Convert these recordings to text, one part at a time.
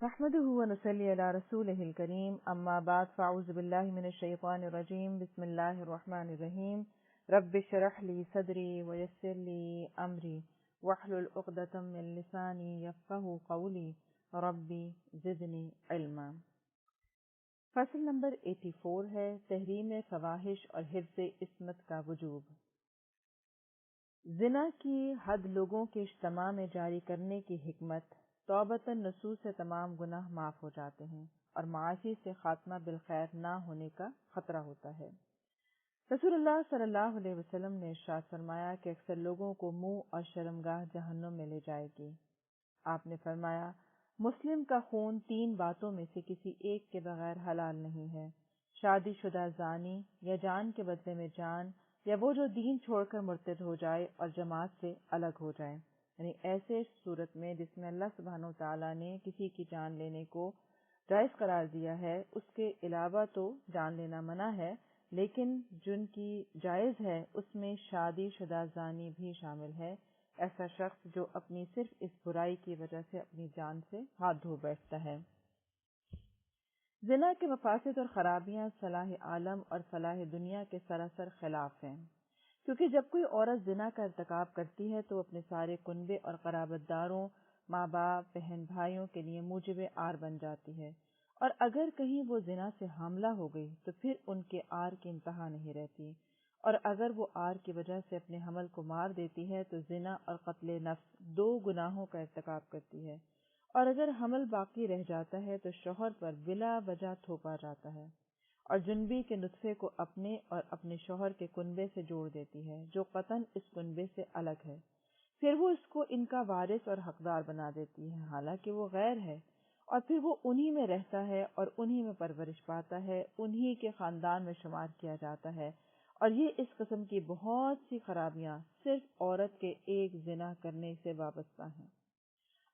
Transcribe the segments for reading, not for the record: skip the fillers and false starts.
نحمده ونصلي على رسوله الكريم اما بعد فاعوذ بالله من الشيطان الرجيم بسم الله الرحمن الرحيم رب اشرح لي صدري ويسر لي امري واحلل عقدة من لساني يفقهوا قولي ربي زدني علما۔ فصل نمبر 84 ہے تحریم فواحش اور حفظ عصمت کا وجوب۔ زنا کی حد لوگوں کے اجتماع میں جاری کرنے کی حکمت توبۃ نصوص سے تمام گناہ معاف ہو جاتے ہیں اور معاشی سے خاتمہ بالخیر نہ ہونے کا خطرہ ہوتا ہے۔ رسول اللہ صلی اللہ علیہ وسلم نے ارشاد فرمایا کہ اکثر لوگوں کو منہ اور شرمگاہ جہنم میں لے جائے گی۔ آپ نے فرمایا مسلم کا خون 3 باتوں میں سے کسی ایک کے بغیر حلال نہیں ہے، شادی شدہ زانی یا جان کے بدلے میں جان، یا وہ جو دین چھوڑ کر مرتد ہو جائے اور جماعت سے الگ ہو جائے، یعنی ایسے صورت میں جس میں اللہ سبحانہ وتعالیٰ نے کسی کی جان لینے کو جائز قرار دیا ہے، اس کے علاوہ تو جان لینا منع ہے، لیکن جن کی جائز ہے اس میں شادی شدہ زانی بھی شامل ہے، ایسا شخص جو اپنی صرف اس برائی کی وجہ سے اپنی جان سے ہاتھ دھو بیٹھتا ہے۔ زنا کے مفاسد اور خرابیاں صلاح عالم اور فلاح دنیا کے سراسر خلاف ہیں، کیونکہ جب کوئی عورت زنا کا ارتکاب کرتی ہے تو اپنے سارے کنبے اور قرابت داروں، ماں باپ، بہن بھائیوں کے لیے موجب آر بن جاتی ہے، اور اگر کہیں وہ زنا سے حاملہ ہو گئی تو پھر ان کے آر کی انتہا نہیں رہتی، اور اگر وہ آر کی وجہ سے اپنے حمل کو مار دیتی ہے تو زنا اور قتل نفس 2 گناہوں کا ارتکاب کرتی ہے، اور اگر حمل باقی رہ جاتا ہے تو شوہر پر بلا وجہ تھوپا جاتا ہے اور جنبی کے نطفے کو اپنے اور اپنے شوہر کے کنبے سے جوڑ دیتی ہے جو قطعاً اس کنبے سے الگ ہے، پھر وہ اس کو ان کا وارث اور حقدار بنا دیتی ہے حالانکہ وہ غیر ہے، اور پھر وہ انہی میں رہتا ہے اور انہی میں پرورش پاتا ہے، انہی کے خاندان میں شمار کیا جاتا ہے، اور یہ اس قسم کی بہت سی خرابیاں صرف عورت کے ایک زنا کرنے سے وابستہ ہیں۔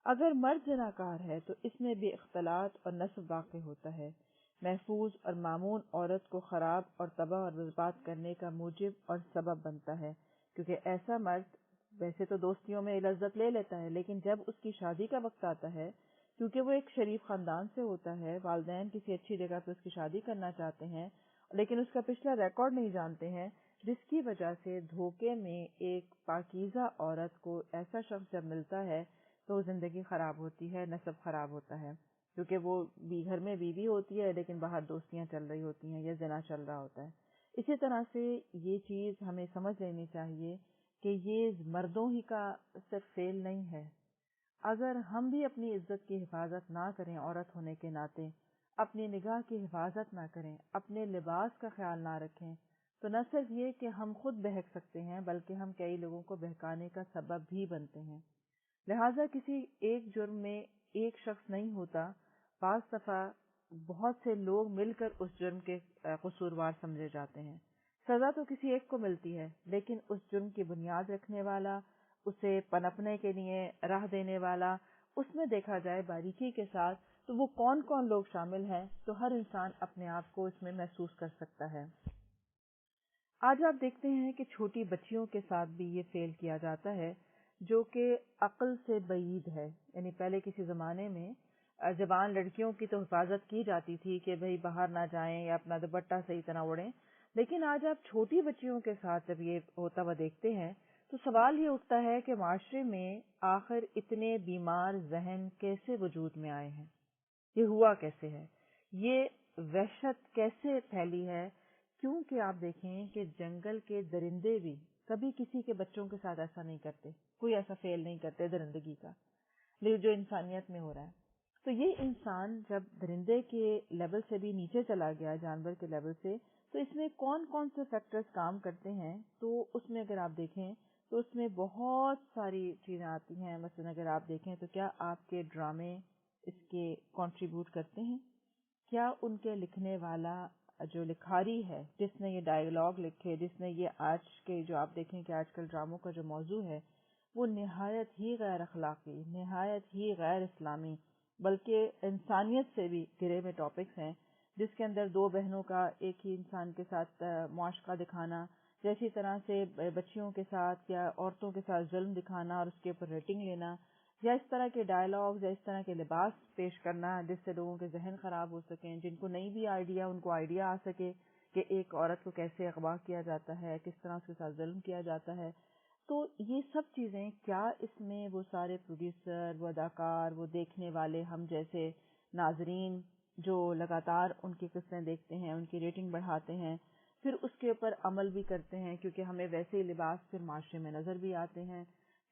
اگر مرد زناکار ہے تو اس میں بھی اختلاط اور نسب واقع ہوتا ہے، محفوظ اور معمون عورت کو خراب اور تباہ اور برباد کرنے کا موجب اور سبب بنتا ہے، کیونکہ ایسا مرد ویسے تو دوستیوں میں لذت لے لیتا ہے، لیکن جب اس کی شادی کا وقت آتا ہے، کیونکہ وہ ایک شریف خاندان سے ہوتا ہے، والدین کسی اچھی جگہ پہ اس کی شادی کرنا چاہتے ہیں لیکن اس کا پچھلا ریکارڈ نہیں جانتے ہیں، جس کی وجہ سے دھوکے میں ایک پاکیزہ عورت کو ایسا شخص جب ملتا ہے تو زندگی خراب ہوتی ہے، نسب خراب ہوتا ہے، کیونکہ وہ گھر میں بیوی ہوتی ہے لیکن باہر دوستیاں چل رہی ہوتی ہیں یا زنا چل رہا ہوتا ہے۔ اسی طرح سے یہ چیز ہمیں سمجھ لینی چاہیے کہ یہ مردوں ہی کا صرف فعل نہیں ہے۔ اگر ہم بھی اپنی عزت کی حفاظت نہ کریں عورت ہونے کے ناطے، اپنی نگاہ کی حفاظت نہ کریں، اپنے لباس کا خیال نہ رکھیں، تو نہ صرف یہ کہ ہم خود بہک سکتے ہیں بلکہ ہم کئی لوگوں کو بہکانے کا سبب بھی بنتے ہیں۔ لہٰذا کسی ایک جرم میں ایک شخص نہیں ہوتا، بعض دفعہ بہت سے لوگ مل کر اس جرم کے قصوروار سمجھے جاتے ہیں۔ سزا تو کسی ایک کو ملتی ہے لیکن اس جرم کی بنیاد رکھنے والا، اسے پنپنے کے لیے راہ دینے والا، اس میں دیکھا جائے باریکی کے ساتھ تو وہ کون کون لوگ شامل ہیں تو ہر انسان اپنے آپ کو اس میں محسوس کر سکتا ہے۔ آج آپ دیکھتے ہیں کہ چھوٹی بچیوں کے ساتھ بھی یہ فعل کیا جاتا ہے جو کہ عقل سے بعید ہے، یعنی پہلے کسی زمانے میں جوان لڑکیوں کی تو حفاظت کی جاتی تھی کہ بھئی باہر نہ جائیں یا اپنا دوپٹہ صحیح طرح اوڑھیں، لیکن آج آپ چھوٹی بچیوں کے ساتھ جب یہ ہوتا ہوا دیکھتے ہیں تو سوال یہ اٹھتا ہے کہ معاشرے میں آخر اتنے بیمار ذہن کیسے وجود میں آئے ہیں، یہ ہوا کیسے ہے، یہ وحشت کیسے پھیلی ہے؟ کیونکہ آپ دیکھیں کہ جنگل کے درندے بھی کبھی کسی کے بچوں کے ساتھ ایسا نہیں کرتے، کوئی ایسا فعل نہیں کرتے درندگی کا، لیکن جو انسانیت میں ہو رہا ہے۔ تو یہ انسان جب درندے کے لیول سے بھی نیچے چلا گیا، جانور کے لیول سے، تو اس میں کون کون سے فیکٹرز کام کرتے ہیں تو اس میں اگر آپ دیکھیں تو اس میں بہت ساری چیزیں آتی ہیں۔ مثلا اگر آپ دیکھیں تو کیا آپ کے ڈرامے اس کے کنٹریبیوٹ کرتے ہیں؟ کیا ان کے لکھنے والا جو لکھاری ہے، جس نے یہ ڈائیلاگ لکھے، جس نے یہ آج کے جو آپ دیکھیں کہ آج کل ڈراموں کا جو موضوع ہے وہ نہایت ہی غیر اخلاقی، نہایت ہی غیر اسلامی، بلکہ انسانیت سے بھی گرے ہوئے ٹاپکس ہیں، جس کے اندر 2 بہنوں کا ایک ہی انسان کے ساتھ معاشقہ دکھانا، جیسی طرح سے بچیوں کے ساتھ یا عورتوں کے ساتھ ظلم دکھانا اور اس کے اوپر ریٹنگ لینا، یا اس طرح کے ڈائلاگز یا اس طرح کے لباس پیش کرنا جس سے لوگوں کے ذہن خراب ہو سکیں، جن کو نہیں بھی آئیڈیا ان کو آئیڈیا آ سکے کہ ایک عورت کو کیسے اغوا کیا جاتا ہے، کس طرح اس کے ساتھ ظلم کیا جاتا ہے. تو یہ سب چیزیں کیا اس میں وہ سارے پروڈیوسر، وہ اداکار، وہ دیکھنے والے ہم جیسے ناظرین جو لگاتار ان کی قسطیں دیکھتے ہیں، ان کی ریٹنگ بڑھاتے ہیں، پھر اس کے اوپر عمل بھی کرتے ہیں کیونکہ ہمیں ویسے ہی لباس پھر معاشرے میں نظر بھی آتے ہیں،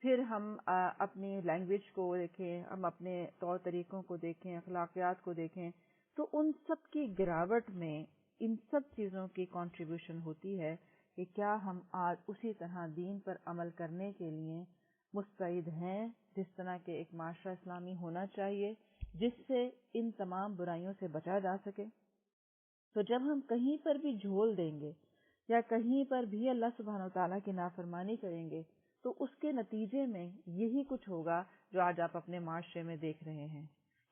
پھر ہم اپنی لینگویج کو دیکھیں، ہم اپنے طور طریقوں کو دیکھیں، اخلاقیات کو دیکھیں، تو ان سب کی گراوٹ میں ان سب چیزوں کی کنٹریبیوشن ہوتی ہے کہ کیا ہم آج اسی طرح دین پر عمل کرنے کے لیے مستعد ہیں جس طرح کے ایک معاشرہ اسلامی ہونا چاہیے جس سے ان تمام برائیوں سے بچا جا سکے. تو جب ہم کہیں پر بھی جھول دیں گے یا کہیں پر بھی اللہ سبحانہ و تعالیٰ کی نافرمانی کریں گے تو اس کے نتیجے میں یہی کچھ ہوگا جو آج آپ اپنے معاشرے میں دیکھ رہے ہیں،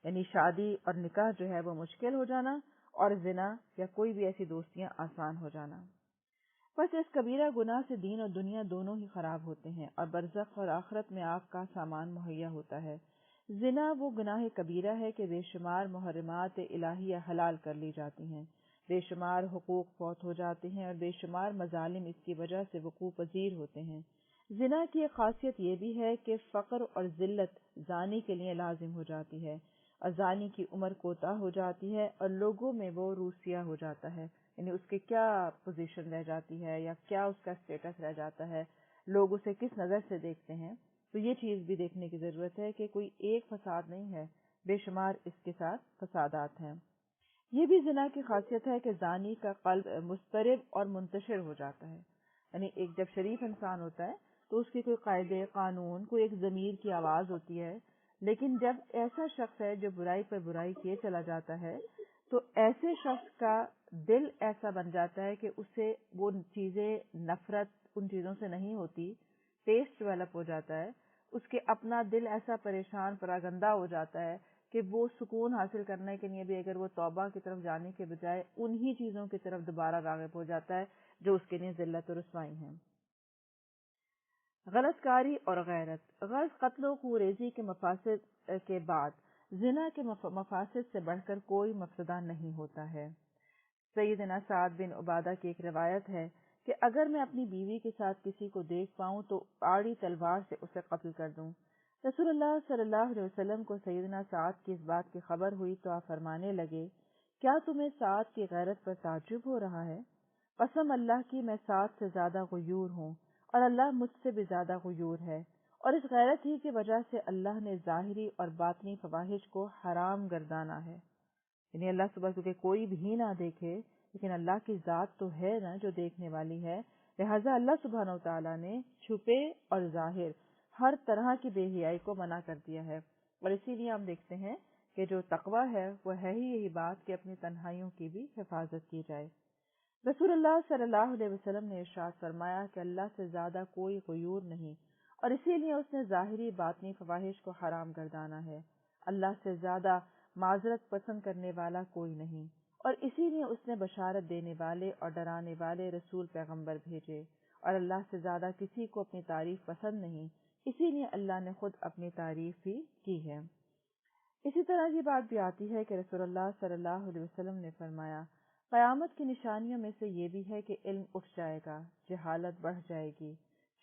یعنی شادی اور نکاح جو ہے وہ مشکل ہو جانا اور زنا یا کوئی بھی ایسی دوستیاں آسان ہو جانا. بس اس کبیرہ گناہ سے دین اور دنیا دونوں ہی خراب ہوتے ہیں اور برزخ اور آخرت میں آگ کا سامان مہیا ہوتا ہے. زنا وہ گناہ کبیرہ ہے کہ بے شمار محرمات الہیہ حلال کر لی جاتی ہیں، بے شمار حقوق فوت ہو جاتے ہیں اور بے شمار مظالم اس کی وجہ سے وقوع پذیر ہوتے ہیں. زنا کی ایک خاصیت یہ بھی ہے کہ فقر اور ذلت زانی کے لیے لازم ہو جاتی ہے اور زانی کی عمر کوتا ہو جاتی ہے اور لوگوں میں وہ روسیہ ہو جاتا ہے، یعنی اس کے کیا پوزیشن رہ جاتی ہے یا کیا اس کا اسٹیٹس رہ جاتا ہے، لوگ اسے کس نظر سے دیکھتے ہیں. تو یہ چیز بھی دیکھنے کی ضرورت ہے کہ کوئی ایک فساد نہیں ہے، بے شمار اس کے ساتھ فسادات ہیں. یہ بھی زنا کی خاصیت ہے کہ زانی کا قلب مضطرب اور منتشر ہو جاتا ہے، یعنی ایک جب شریف انسان ہوتا ہے تو اس کی کوئی قاعدے قانون، کوئی ایک ضمیر کی آواز ہوتی ہے، لیکن جب ایسا شخص ہے جو برائی پر برائی کیے چلا جاتا ہے تو ایسے شخص کا دل ایسا بن جاتا ہے کہ اسے وہ چیزیں نفرت ان چیزوں سے نہیں ہوتی، ٹیسٹ ڈیولپ ہو جاتا ہے، اس کے اپنا دل ایسا پریشان پراگندہ ہو جاتا ہے کہ وہ سکون حاصل کرنے کے لیے بھی اگر وہ توبہ کی طرف جانے کے بجائے انہی چیزوں کی طرف دوبارہ راغب ہو جاتا ہے جو اس کے لیے ذلت و رسوائی ہیں. غلط کاری اور غیرت. غرض قتل و خوریزی کے مفاسد کے بعد زنا کے مفاسد سے بڑھ کر کوئی مفسدہ نہیں ہوتا ہے. سیدنا سعد بن عبادہ کی ایک روایت ہے کہ اگر میں اپنی بیوی کے ساتھ کسی کو دیکھ پاؤں تو آڑی تلوار سے اسے قتل کر دوں. رسول اللہ صلی اللہ علیہ وسلم کو سیدنا سعد کی اس بات کی خبر ہوئی تو آپ فرمانے لگے، کیا تمہیں سعد کی غیرت پر تعجب ہو رہا ہے؟ قسم اللہ کی میں سعد سے زیادہ غیور ہوں اور اللہ مجھ سے بھی زیادہ غیور ہے، اور اس غیرت ہی کی وجہ سے اللہ نے ظاہری اور باطنی فواحش کو حرام گردانا ہے. یعنی اللہ صبح کیونکہ کوئی بھی نہ دیکھے لیکن اللہ کی ذات تو ہے نا جو دیکھنے والی ہے، لہذا اللہ سبحانہ و تعالیٰ نے چھپے اور ظاہر ہر طرح کی بے حیائی کو منع کر دیا ہے. اور اسی لیے ہم دیکھتے ہیں کہ جو تقویٰ ہے وہ ہے ہی یہی بات کہ اپنی تنہائیوں کی بھی حفاظت کی جائے. رسول اللہ صلی اللہ علیہ وسلم نے ارشاد فرمایا کہ اللہ سے زیادہ کوئی غیور نہیں اور اسی لیے اس نے ظاہری باطنی فواحش کو حرام گردانا ہے. اللہ سے زیادہ معذرت پسند کرنے والا کوئی نہیں اور اسی لیے اس نے بشارت دینے والے اور ڈرانے والے رسول پیغمبر بھیجے، اور اللہ سے زیادہ کسی کو اپنی تعریف پسند نہیں، اسی لیے اللہ نے خود اپنی تعریف بھی کی ہے. اسی طرح یہ بات بھی آتی ہے کہ رسول اللہ صلی اللہ علیہ وسلم نے فرمایا، قیامت کی نشانیوں میں سے یہ بھی ہے کہ علم اٹھ جائے گا، جہالت بڑھ جائے گی،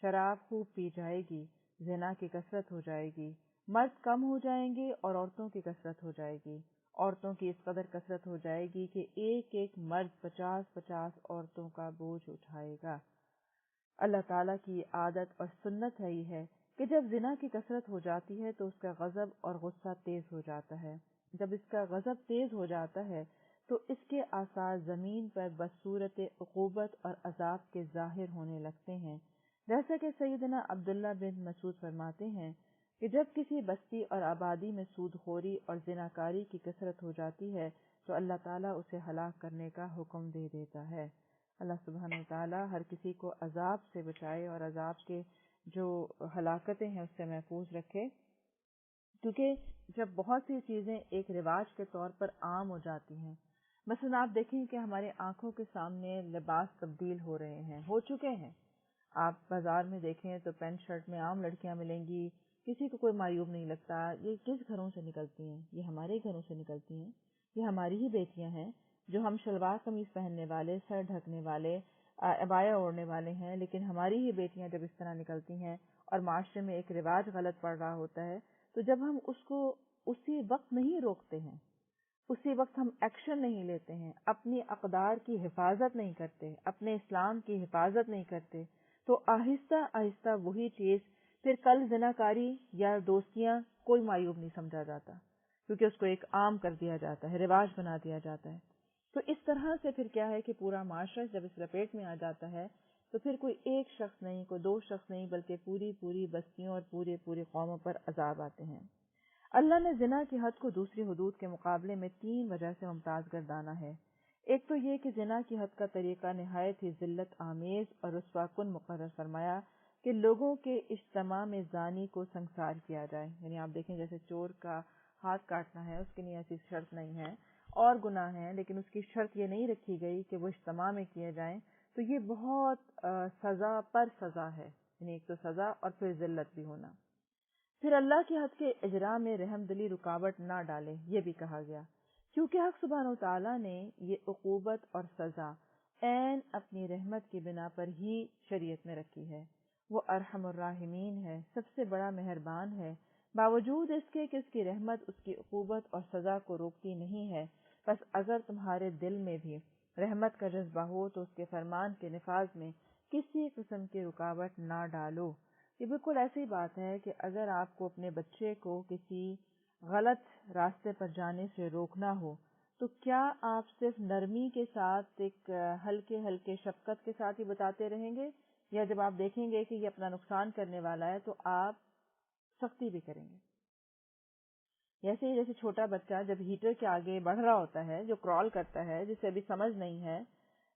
شراب خوب پی جائے گی، زنا کی کثرت ہو جائے گی، مرد کم ہو جائیں گے اور عورتوں کی کثرت ہو جائے گی. عورتوں کی اس قدر کثرت ہو جائے گی کہ ایک ایک مرد 50 عورتوں کا بوجھ اٹھائے گا. اللہ تعالیٰ کی عادت اور سنت ہے ہی ہے کہ جب زنا کی کثرت ہو جاتی ہے تو اس کا غضب اور غصہ تیز ہو جاتا ہے. جب اس کا غضب تیز ہو جاتا ہے تو اس کے آثار زمین پر بصورت عقوبت اور عذاب کے ظاہر ہونے لگتے ہیں. جیسا کہ سیدنا عبداللہ بن مسعود فرماتے ہیں کہ جب کسی بستی اور آبادی میں سود خوری اور زناکاری کی کثرت ہو جاتی ہے تو اللہ تعالیٰ اسے ہلاک کرنے کا حکم دے دیتا ہے. اللہ سبحانہ وتعالیٰ ہر کسی کو عذاب سے بچائے اور عذاب کے جو ہلاکتیں ہیں اس سے محفوظ رکھے، کیونکہ جب بہت سی چیزیں ایک رواج کے طور پر عام ہو جاتی ہیں، مثلا آپ دیکھیں کہ ہمارے آنکھوں کے سامنے لباس تبدیل ہو رہے ہیں، ہو چکے ہیں. آپ بازار میں دیکھیں تو پینٹ شرٹ میں عام لڑکیاں ملیں گی، کسی کو کوئی معیوب نہیں لگتا. یہ کس گھروں سے نکلتی ہیں؟ یہ ہمارے گھروں سے نکلتی ہیں. یہ ہماری ہی بیٹیاں ہیں جو ہم شلوار قمیص پہننے والے، سر ڈھکنے والے، عبایا اوڑھنے والے ہیں، لیکن ہماری ہی بیٹیاں جب اس طرح نکلتی ہیں اور معاشرے میں ایک رواج غلط پڑ رہا ہوتا ہے، تو جب ہم اس کو اسی وقت نہیں روکتے ہیں، اسی وقت ہم ایکشن نہیں لیتے ہیں، اپنی اقدار کی حفاظت نہیں کرتے، اپنے اسلام کی حفاظت نہیں کرتے، تو آہستہ آہستہ وہی چیز پھر کل زناکاری یا دوستیاں کوئی معیوب نہیں سمجھا جاتا، کیونکہ اس کو ایک عام کر دیا جاتا ہے، رواج بنا دیا جاتا ہے. تو اس طرح سے پھر کیا ہے کہ پورا معاشرہ جب اس لپیٹ میں آ جاتا ہے تو پھر کوئی ایک شخص نہیں، کوئی دو شخص نہیں، بلکہ پوری بستیوں اور پوری قوموں پر عذاب آتے ہیں. اللہ نے زنا کی حد کو دوسری حدود کے مقابلے میں 3 وجہ سے ممتاز گردانا ہے. ایک تو یہ کہ زنا کی حد کا طریقہ نہایت ہی ذلت آمیز اور رسوا کن مقرر فرمایا کہ لوگوں کے اجتماع میں زانی کو سنسار کیا جائے. یعنی آپ دیکھیں جیسے چور کا ہاتھ کاٹنا ہے، اس کے لیے ایسی شرط نہیں ہے، اور گناہ ہیں لیکن اس کی شرط یہ نہیں رکھی گئی کہ وہ اجتماع میں کیے جائیں. تو یہ بہت سزا پر سزا ہے، یعنی ایک تو سزا اور پھر ذلت بھی ہونا. پھر اللہ کی حد کے اجرا میں رحم دلی رکاوٹ نہ ڈالے، یہ بھی کہا گیا، کیونکہ حق سبحانہ و تعالیٰ نے یہ عقوبت اور سزا عین اپنی رحمت کی بنا پر ہی شریعت میں رکھی ہے. وہ ارحم الراحمین ہے، سب سے بڑا مہربان ہے، باوجود اس کے کہ اس کی رحمت اس کی عقوبت اور سزا کو روکتی نہیں ہے. بس اگر تمہارے دل میں بھی رحمت کا جذبہ ہو تو اس کے فرمان کے نفاذ میں کسی قسم کی رکاوٹ نہ ڈالو. یہ بالکل ایسی بات ہے کہ اگر آپ کو اپنے بچے کو کسی غلط راستے پر جانے سے روکنا ہو تو کیا آپ صرف نرمی کے ساتھ ایک ہلکے شفقت کے ساتھ ہی بتاتے رہیں گے، یا جب آپ دیکھیں گے کہ یہ اپنا نقصان کرنے والا ہے تو آپ سختی بھی کریں گے؟ جیسے چھوٹا بچہ جب ہیٹر کے آگے بڑھ رہا ہوتا ہے، جو کرال کرتا ہے، جسے ابھی سمجھ نہیں ہے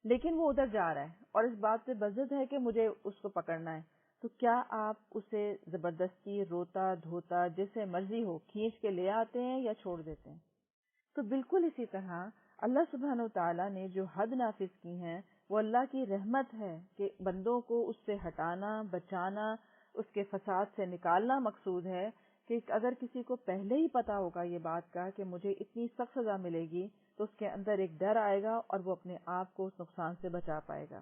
لیکن وہ ادھر جا رہا ہے اور اس بات پہ بضد ہے کہ مجھے اس کو پکڑنا ہے، تو کیا آپ اسے زبردستی روتا دھوتا جسے مرضی ہو کھینچ کے لے آتے ہیں یا چھوڑ دیتے ہیں؟ تو بالکل اسی طرح اللہ سبحانہ و تعالیٰ نے جو حد نافذ کی ہیں وہ اللہ کی رحمت ہے کہ بندوں کو اس سے ہٹانا، بچانا، اس کے فساد سے نکالنا مقصود ہے. کہ اگر کسی کو پہلے ہی پتا ہوگا یہ بات کا کہ مجھے اتنی سخت سزا ملے گی تو اس کے اندر ایک ڈر آئے گا اور وہ اپنے آپ کو اس نقصان سے بچا پائے گا.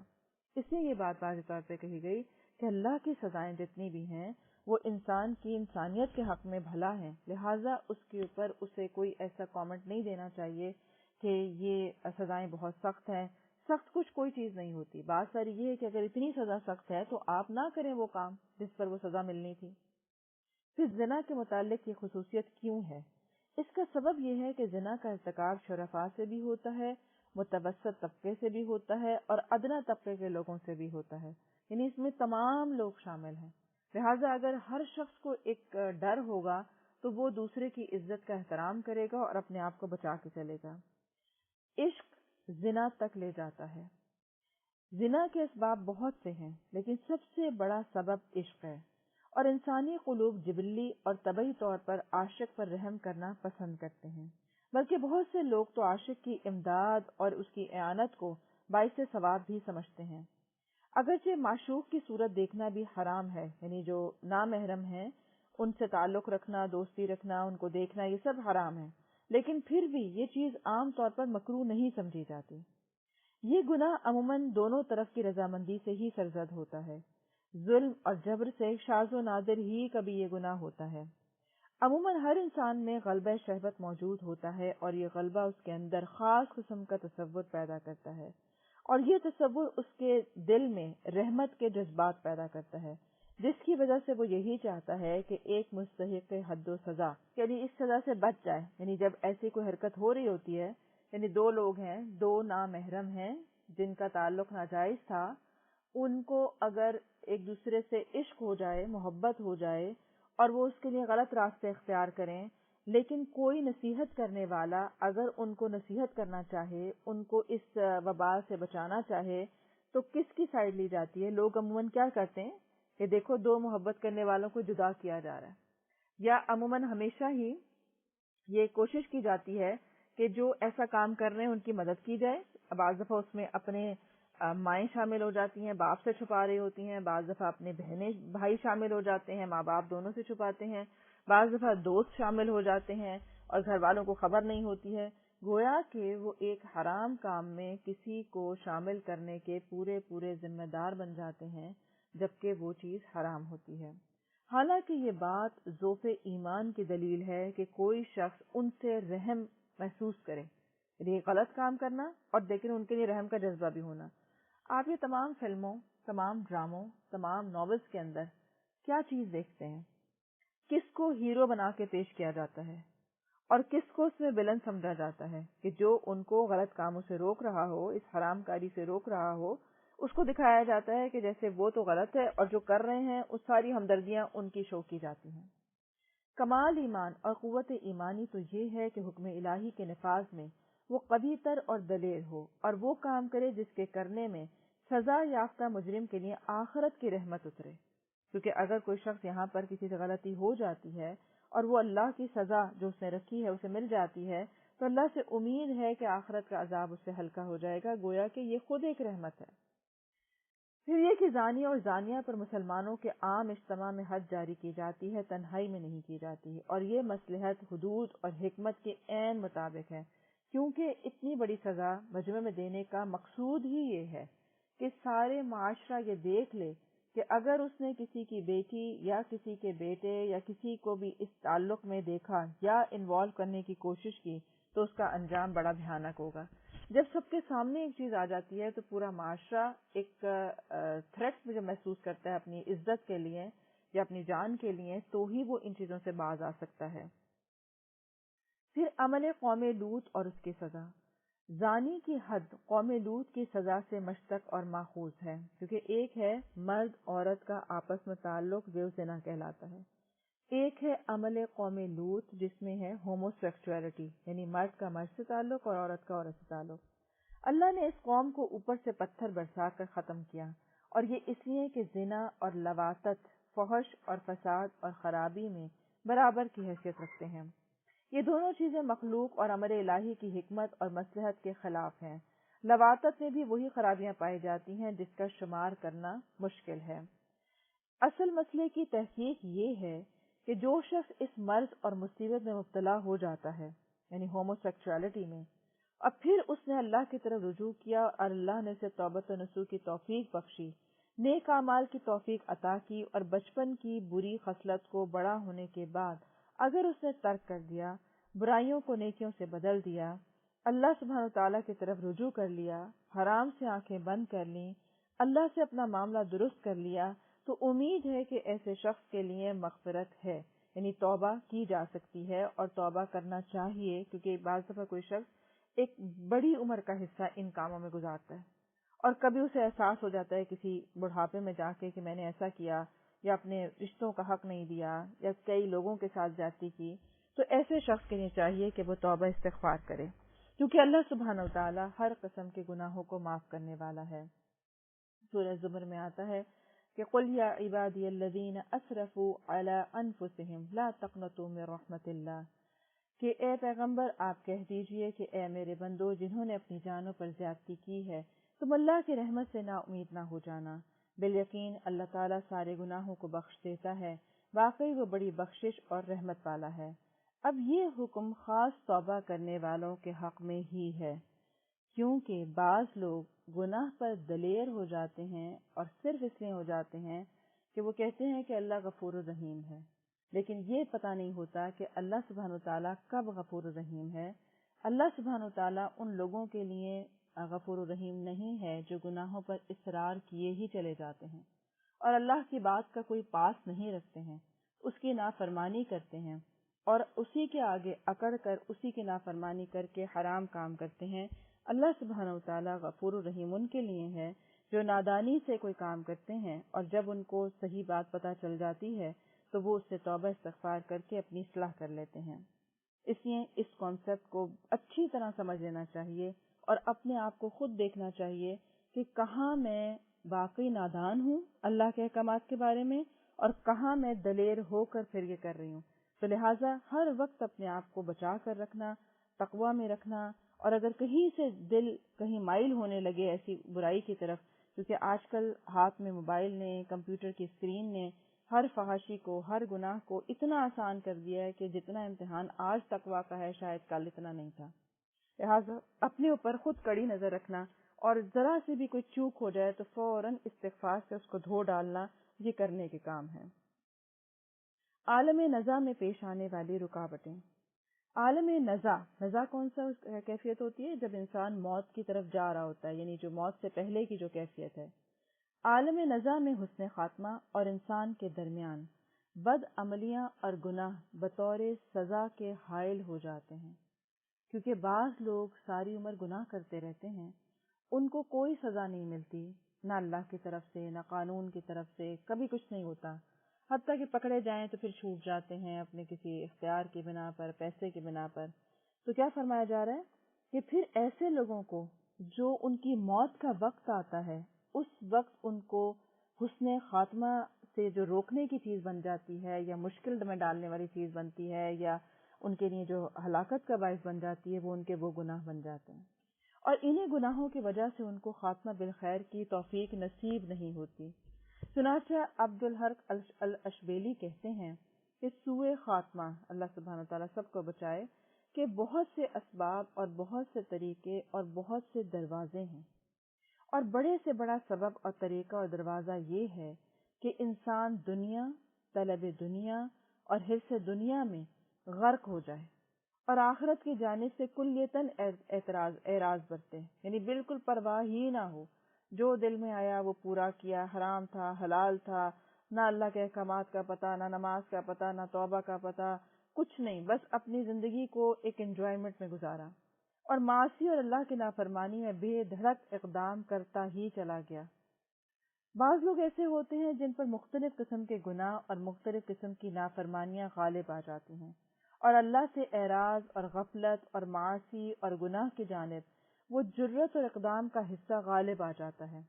اس لیے یہ بات واضح طور پہ کہی گئی کہ اللہ کی سزائیں جتنی بھی ہیں وہ انسان کی انسانیت کے حق میں بھلا ہیں، لہٰذا اس کے اوپر اسے کوئی ایسا کامنٹ نہیں دینا چاہیے کہ یہ سزائیں بہت سخت ہیں. سخت کچھ کوئی چیز نہیں ہوتی، بات ساری یہ ہے کہ اگر اتنی سزا سخت ہے تو آپ نہ کریں وہ کام جس پر وہ سزا ملنی تھی. پھر زنا کے متعلق یہ خصوصیت کیوں ہے؟ اس کا سبب یہ ہے کہ زنا کا ارتکاب شرفاء سے بھی ہوتا ہے، متوسط طبقے سے بھی ہوتا ہے اور ادنا طبقے کے لوگوں سے بھی ہوتا ہے، یعنی اس میں تمام لوگ شامل ہیں. لہٰذا اگر ہر شخص کو ایک ڈر ہوگا تو وہ دوسرے کی عزت کا احترام کرے گا اور اپنے آپ کو بچا کے چلے گا. عشق زنا تک لے جاتا ہے. زنا کے اسباب بہت سے ہیں لیکن سب سے بڑا سبب عشق ہے، اور انسانی قلوب جبلی اور طبعی طور پر عاشق پر رحم کرنا پسند کرتے ہیں، بلکہ بہت سے لوگ تو عاشق کی امداد اور اس کی اعانت کو باعث ثواب بھی سمجھتے ہیں. اگرچہ معشوق کی صورت دیکھنا بھی حرام ہے، یعنی جو نامحرم ہیں ان سے تعلق رکھنا، دوستی رکھنا، ان کو دیکھنا، یہ سب حرام ہے، لیکن پھر بھی یہ چیز عام طور پر مکروہ نہیں سمجھی جاتی. یہ گناہ عموماً دونوں طرف کی رضامندی سے ہی سرزد ہوتا ہے. ظلم اور جبر سے شاذ و نادر ہی کبھی یہ گناہ ہوتا ہے. عموماً ہر انسان میں غلبہ شہوت موجود ہوتا ہے اور یہ غلبہ اس کے اندر خاص قسم کا تصور پیدا کرتا ہے، اور یہ تصور اس کے دل میں رحمت کے جذبات پیدا کرتا ہے، جس کی وجہ سے وہ یہی چاہتا ہے کہ ایک مستحق حد و سزا، یعنی اس سزا سے بچ جائے. یعنی جب ایسی کوئی حرکت ہو رہی ہوتی ہے، یعنی دو لوگ ہیں، دو نامحرم ہیں جن کا تعلق ناجائز تھا، ان کو اگر ایک دوسرے سے عشق ہو جائے، محبت ہو جائے اور وہ اس کے لیے غلط راستے اختیار کریں، لیکن کوئی نصیحت کرنے والا اگر ان کو نصیحت کرنا چاہے، ان کو اس وبال سے بچانا چاہے، تو کس کی سائیڈ لی جاتی ہے؟ لوگ عموماً کیا کرتے ہیں کہ دیکھو دو محبت کرنے والوں کو جدا کیا جا رہا ہے، یا عموماً ہمیشہ ہی یہ کوشش کی جاتی ہے کہ جو ایسا کام کر رہے ہیں ان کی مدد کی جائے. بعض دفعہ اس میں اپنے مائیں شامل ہو جاتی ہیں، باپ سے چھپا رہی ہوتی ہیں، بعض دفعہ اپنے بہنیں بھائی شامل ہو جاتے ہیں، ماں باپ دونوں سے چھپاتے ہیں، بعض دفعہ دوست شامل ہو جاتے ہیں اور گھر والوں کو خبر نہیں ہوتی ہے، گویا کہ وہ ایک حرام کام میں کسی کو شامل کرنے کے پورے ذمہ دار بن جاتے ہیں، جبکہ وہ چیز حرام ہوتی ہے۔ حالانکہ یہ بات ذوق ایمان کی دلیل ہے کہ کوئی شخص ان سے رحم محسوس کرے، یہ غلط کام کرنا اور لیکن ان کے لیے رحم کا جذبہ بھی ہونا۔ آپ یہ تمام فلموں، تمام ڈراموں، تمام ناولز کے اندر کیا چیز دیکھتے ہیں؟ کس کو ہیرو بنا کے پیش کیا جاتا ہے اور کس کو اس میں ولن سمجھا جاتا ہے کہ جو ان کو غلط کاموں سے روک رہا ہو، اس حرام کاری سے روک رہا ہو، اس کو دکھایا جاتا ہے کہ جیسے وہ تو غلط ہے اور جو کر رہے ہیں اس ساری ہمدردیاں ان کی شو کی جاتی ہیں۔ کمال ایمان اور قوت ایمانی تو یہ ہے کہ حکم الہی کے نفاذ میں وہ قوی تر اور دلیر ہو اور وہ کام کرے جس کے کرنے میں سزا یافتہ مجرم کے لیے آخرت کی رحمت اترے، کیونکہ اگر کوئی شخص یہاں پر کسی سے غلطی ہو جاتی ہے اور وہ اللہ کی سزا جو اس نے رکھی ہے اسے مل جاتی ہے تو اللہ سے امید ہے کہ آخرت کا عذاب اس سے ہلکا ہو جائے گا، گویا کہ یہ خود ایک رحمت ہے۔ پھر یہ کہ زانی اور زانیہ پر مسلمانوں کے عام اجتماع میں حد جاری کی جاتی ہے، تنہائی میں نہیں کی جاتی ہے، اور یہ مصلحت، حدود اور حکمت کے عین مطابق ہے، کیونکہ اتنی بڑی سزا مجمع میں دینے کا مقصود ہی یہ ہے کہ سارے معاشرہ یہ دیکھ لے کہ اگر اس نے کسی کی بیٹی یا کسی کے بیٹے یا کسی کو بھی اس تعلق میں دیکھا یا انوالو کرنے کی کوشش کی تو اس کا انجام بڑا بھیانک ہوگا۔ جب سب کے سامنے ایک چیز آ جاتی ہے تو پورا معاشرہ ایک تھریٹ جو محسوس کرتا ہے اپنی عزت کے لیے یا اپنی جان کے لیے، تو ہی وہ ان چیزوں سے باز آ سکتا ہے۔ پھر عمل قوم لوط اور اس کی سزا۔ زانی کی حد قوم لوط کی سزا سے مشتق اور ماخوذ ہے، کیونکہ ایک ہے مرد عورت کا آپس میں تعلق جو زنا کہلاتا ہے، ایک ہے عمل قوم لوط جس میں ہے ہومو سیکسولیٹی، یعنی مرد کا مرد سے تعلق اور عورت کا عورت سے تعلق۔ اللہ نے اس قوم کو اوپر سے پتھر برسا کر ختم کیا، اور یہ اس لیے کہ زنا اور لواطت، فحش اور فساد اور خرابی میں برابر کی حیثیت رکھتے ہیں۔ یہ دونوں چیزیں مخلوق اور امر الہی کی حکمت اور مصلحت کے خلاف ہیں۔ لواطت میں بھی وہی خرابیاں پائی جاتی ہیں جس کا شمار کرنا مشکل ہے۔ اصل مسئلے کی تحقیق یہ ہے کہ جو شخص اس مرض اور مصیبت میں مبتلا ہو جاتا ہے، یعنی ہومو سیکسولیٹی میں، اور پھر اس نے اللہ کی طرف رجوع کیا اور اللہ نے اسے توبۃ نصوح کی توفیق بخشی، نیک اعمال کی توفیق عطا کی، اور بچپن کی بری خصلت کو بڑا ہونے کے بعد اگر اس نے ترک کر دیا، برائیوں کو نیکیوں سے بدل دیا، اللہ سبحانہ وتعالیٰ کی طرف رجوع کر لیا، حرام سے آنکھیں بند کر لیں، اللہ سے اپنا معاملہ درست کر لیا، تو امید ہے کہ ایسے شخص کے لیے مغفرت ہے، یعنی توبہ کی جا سکتی ہے اور توبہ کرنا چاہیے، کیونکہ بعض دفعہ کوئی شخص ایک بڑی عمر کا حصہ ان کاموں میں گزارتا ہے اور کبھی اسے احساس ہو جاتا ہے کسی بڑھاپے میں جا کے کہ میں نے ایسا کیا یا اپنے رشتوں کا حق نہیں دیا یا کئی لوگوں کے ساتھ زیادتی کی، تو ایسے شخص کے لیے چاہیے کہ وہ توبہ استغفار کرے، کیونکہ اللہ سبحانہ وتعالی ہر قسم کے گناہوں کو معاف کرنے والا ہے۔ سورہ زمر میں آتا ہے کہ قُلْ يَا عِبَادِيَ الَّذِينَ أَسْرَفُوا عَلَىٰ أَنفُسِهِمْ لَا تَقْنَطُوا مِن رَحْمَتِ اللَّهِ، کہ اے پیغمبر آپ کہہ دیجئے کہ اے میرے بندو جنہوں نے اپنی جانوں پر زیادتی کی ہے، تم اللہ کی رحمت سے نا امید نہ ہو جانا، بالیقین اللہ تعالیٰ سارے گناہوں کو بخش دیتا ہے، واقعی وہ بڑی بخشش اور رحمت والا ہے۔ اب یہ حکم خاص توبہ کرنے والوں کے حق میں ہی ہے، کیونکہ بعض لوگ گناہ پر دلیر ہو جاتے ہیں اور صرف اس لیے ہو جاتے ہیں کہ وہ کہتے ہیں کہ اللہ غفور الرحیم ہے، لیکن یہ پتہ نہیں ہوتا کہ اللہ سبحانہ وتعالیٰ کب غفور الرحیم ہے۔ اللہ سبحانہ وتعالیٰ ان لوگوں کے لیے غفور الرحیم نہیں ہے جو گناہوں پر اصرار کیے ہی چلے جاتے ہیں اور اللہ کی بات کا کوئی پاس نہیں رکھتے ہیں، اس کی نافرمانی کرتے ہیں اور اسی کے آگے اکڑ کر اسی کی نافرمانی کر کے حرام کام کرتے ہیں۔ اللہ سبحانہ وتعالیٰ غفور الرحیم ان کے لیے ہے جو نادانی سے کوئی کام کرتے ہیں اور جب ان کو صحیح بات پتہ چل جاتی ہے تو وہ اس سے توبہ استغفار کر کے اپنی اصلاح کر لیتے ہیں۔ اس لیے اس کانسیپٹ کو اچھی طرح سمجھ لینا چاہیے اور اپنے آپ کو خود دیکھنا چاہیے کہ کہاں میں واقعی نادان ہوں اللہ کے احکامات کے بارے میں اور کہاں میں دلیر ہو کر پھر یہ کر رہی ہوں۔ تو لہٰذا ہر وقت اپنے آپ کو بچا کر رکھنا، تقوی میں رکھنا، اور اگر کہیں سے دل کہیں مائل ہونے لگے ایسی برائی کی طرف، کیونکہ آج کل ہاتھ میں موبائل نے، کمپیوٹر کی اسکرین نے ہر فحاشی کو، ہر گناہ کو اتنا آسان کر دیا ہے کہ جتنا امتحان آج تقوی کا ہے شاید کل اتنا نہیں تھا۔ لہٰذا اپنے اوپر خود کڑی نظر رکھنا، اور ذرا سے بھی کوئی چوک ہو جائے تو فوراً استغفار سے اس کو دھو ڈالنا، یہ کرنے کے کام ہے۔ عالم نزا میں پیش آنے والی رکاوٹیں۔ عالم نزا کون سا کیفیت ہوتی ہے؟ جب انسان موت کی طرف جا رہا ہوتا ہے، یعنی جو موت سے پہلے کی جو کیفیت ہے۔ عالم نزا میں حسن خاتمہ اور انسان کے درمیان بد عملیاں اور گناہ بطور سزا کے حائل ہو جاتے ہیں، کیونکہ بعض لوگ ساری عمر گناہ کرتے رہتے ہیں، ان کو کوئی سزا نہیں ملتی، نہ اللہ کی طرف سے نہ قانون کی طرف سے، کبھی کچھ نہیں ہوتا، حتیٰ کہ پکڑے جائیں تو پھر چھوٹ جاتے ہیں اپنے کسی اختیار کی بنا پر، پیسے کی بنا پر۔ تو کیا فرمایا جا رہا ہے کہ پھر ایسے لوگوں کو جو ان کی موت کا وقت آتا ہے، اس وقت ان کو حسن خاتمہ سے جو روکنے کی چیز بن جاتی ہے، یا مشکل میں ڈالنے والی چیز بنتی ہے، یا ان کے لیے جو ہلاکت کا باعث بن جاتی ہے، وہ ان کے وہ گناہ بن جاتے ہیں، اور انہیں گناہوں کی وجہ سے ان کو خاتمہ بالخیر کی توفیق نصیب نہیں ہوتی۔ چنانچہ عبدالحق الاشبیلی کہتے ہیں کہ سوء خاتمہ، اللہ سبحانہ وتعالیٰ سب کو بچائے، کہ بہت سے اسباب اور بہت سے طریقے اور بہت سے دروازے ہیں، اور بڑے سے بڑا سبب اور طریقہ اور دروازہ یہ ہے کہ انسان دنیا، طلب دنیا اور حرص دنیا میں غرق ہو جائے، اور آخرت کی جانب سے کلیتاً اعراض برتے، یعنی بالکل پرواہ ہی نہ ہو، جو دل میں آیا وہ پورا کیا، حرام تھا حلال تھا، نہ اللہ کے احکامات کا پتہ، نہ نماز کا پتہ، نہ توبہ کا پتہ، کچھ نہیں، بس اپنی زندگی کو ایک انجوائمنٹ میں گزارا، اور معاصی اور اللہ کی نافرمانی میں بے دھڑک اقدام کرتا ہی چلا گیا۔ بعض لوگ ایسے ہوتے ہیں جن پر مختلف قسم کے گناہ اور مختلف قسم کی نافرمانیاں غالب آ جاتی ہیں، اور اللہ سے اعراض اور غفلت اور معاصی اور گناہ کی جانب وہ جرت اور اقدام کا حصہ غالب آ جاتا ہے،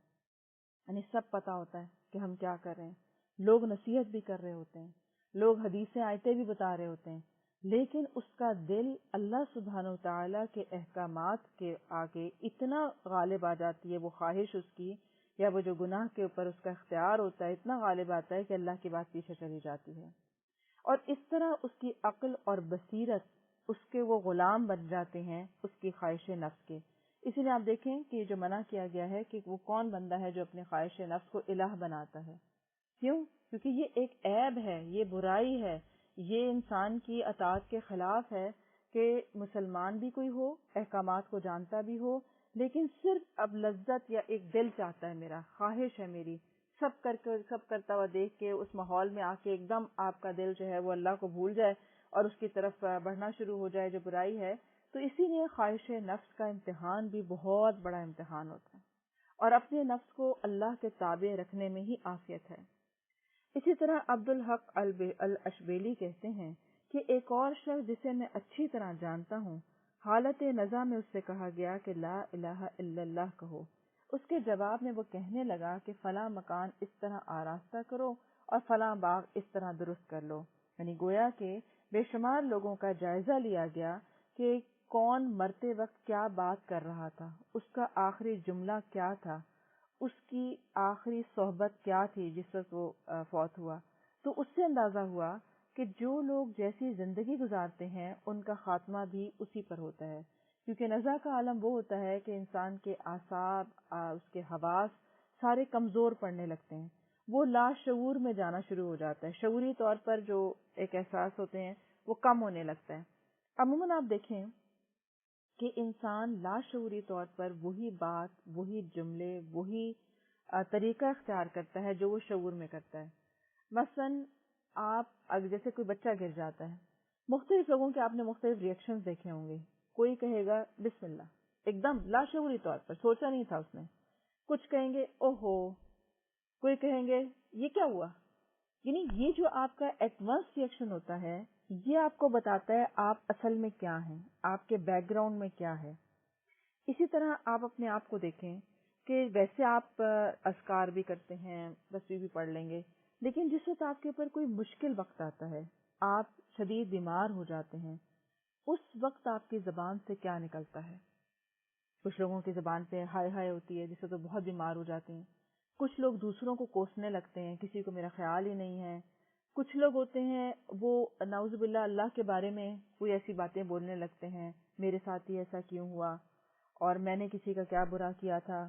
یعنی سب پتہ ہوتا ہے کہ ہم کیا کر رہے ہیں، لوگ نصیحت بھی کر رہے ہوتے ہیں، لوگ حدیثیں آیتیں بھی بتا رہے ہوتے ہیں، لیکن اس کا دل اللہ سبحانہ وتعالیٰ کے احکامات کے آگے اتنا غالب آ جاتی ہے، وہ خواہش اس کی یا وہ جو گناہ کے اوپر اس کا اختیار ہوتا ہے اتنا غالب آتا ہے کہ اللہ کی بات پیچھے چلی جاتی ہے، اور اس طرح اس کی عقل اور بصیرت اس کے وہ غلام بن جاتے ہیں اس کی خواہش نفس کے۔ اسی لیے آپ دیکھیں کہ جو منع کیا گیا ہے کہ وہ کون بندہ ہے جو اپنے خواہش نفس کو الہ بناتا ہے، کیوں؟ کیونکہ یہ ایک عیب ہے، یہ برائی ہے، یہ انسان کی اطاعت کے خلاف ہے کہ مسلمان بھی کوئی ہو، احکامات کو جانتا بھی ہو، لیکن صرف اب لذت یا ایک دل چاہتا ہے، میرا خواہش ہے میری، سب کرتا ہوا دیکھ کے اس ماحول میں آ کے ایک دم آپ کا دل جو ہے وہ اللہ کو بھول جائے اور اس کی طرف بڑھنا شروع ہو جائے جو برائی ہے۔ تو اسی لیے خواہش نفس کا امتحان بھی بہت بڑا امتحان ہوتا ہے، اور اپنے نفس کو اللہ کے تابع رکھنے میں ہی عافیت ہے۔ اسی طرح عبدالحق الاشبیلی کہتے ہیں کہ ایک اور شخص جسے میں اچھی طرح جانتا ہوں، حالت نزا میں اس سے کہا گیا کہ لا الہ الا اللہ کہو، اس کے جواب میں وہ کہنے لگا کہ فلاں مکان اس طرح آراستہ کرو اور فلاں باغ اس طرح درست کر لو، یعنی گویا کہ بے شمار لوگوں کا جائزہ لیا گیا کہ کون مرتے وقت کیا بات کر رہا تھا، اس کا آخری جملہ کیا تھا، اس کی آخری صحبت کیا تھی جس وقت وہ فوت ہوا۔ تو اس سے اندازہ ہوا کہ جو لوگ جیسی زندگی گزارتے ہیں ان کا خاتمہ بھی اسی پر ہوتا ہے، کیونکہ نزا کا عالم وہ ہوتا ہے کہ انسان کے اعصاب، اس کے حواس سارے کمزور پڑنے لگتے ہیں، وہ لاشعور میں جانا شروع ہو جاتا ہے، شعوری طور پر جو ایک احساس ہوتے ہیں وہ کم ہونے لگتا ہے۔ عموماً آپ دیکھیں کہ انسان لاشعوری طور پر وہی بات، وہی جملے، وہی طریقہ اختیار کرتا ہے جو وہ شعور میں کرتا ہے۔ مثلاً آپ جیسے کوئی بچہ گر جاتا ہے، مختلف لوگوں کے آپ نے مختلف ریئیکشنز دیکھے ہوں گے، کوئی کہے گا بسم اللہ، ایک دم لاشعوری طور پر، سوچا نہیں تھا اس نے، کچھ کہیں گے اوہو، کوئی کہیں گے یہ کیا ہوا، یعنی یہ جو آپ کا ایڈوانس ریئیکشن ہوتا ہے یہ آپ کو بتاتا ہے آپ اصل میں کیا ہیں، آپ کے بیک گراؤنڈ میں کیا ہے۔ اسی طرح آپ اپنے آپ کو دیکھیں کہ ویسے آپ اذکار بھی کرتے ہیں، تسبیح بھی پڑھ لیں گے، لیکن جس وقت آپ کے اوپر کوئی مشکل وقت آتا ہے، آپ شدید بیمار ہو جاتے ہیں، اس وقت آپ کی زبان سے کیا نکلتا ہے. کچھ لوگوں کی زبان پہ ہائے ہائے ہوتی ہے جس سے تو بہت بیمار ہو جاتے ہیں. کچھ لوگ دوسروں کو کوسنے لگتے ہیں, کسی کو میرا خیال ہی نہیں ہے. کچھ لوگ ہوتے ہیں وہ نعوذ باللہ اللہ کے بارے میں کوئی ایسی باتیں بولنے لگتے ہیں, میرے ساتھ ہی ایسا کیوں ہوا, اور میں نے کسی کا کیا برا کیا تھا.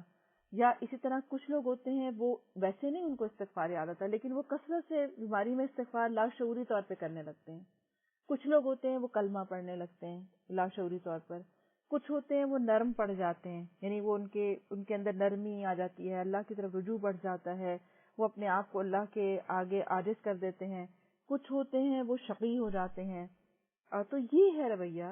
یا اسی طرح کچھ لوگ ہوتے ہیں وہ ویسے نہیں ان کو استغفار عادت ہے, لیکن وہ کثرت سے بیماری میں استغفار لاشعوری طور پہ کرنے لگتے ہیں. کچھ لوگ ہوتے ہیں وہ کلمہ پڑھنے لگتے ہیں لاشعوری طور پر. کچھ ہوتے ہیں وہ نرم پڑ جاتے ہیں, یعنی وہ ان کے اندر نرمی آ جاتی ہے, اللہ کی طرف رجوع بڑھ جاتا ہے, وہ اپنے آپ کو اللہ کے آگے عاجز کر دیتے ہیں. کچھ ہوتے ہیں وہ شقی ہو جاتے ہیں. تو یہ ہے رویہ,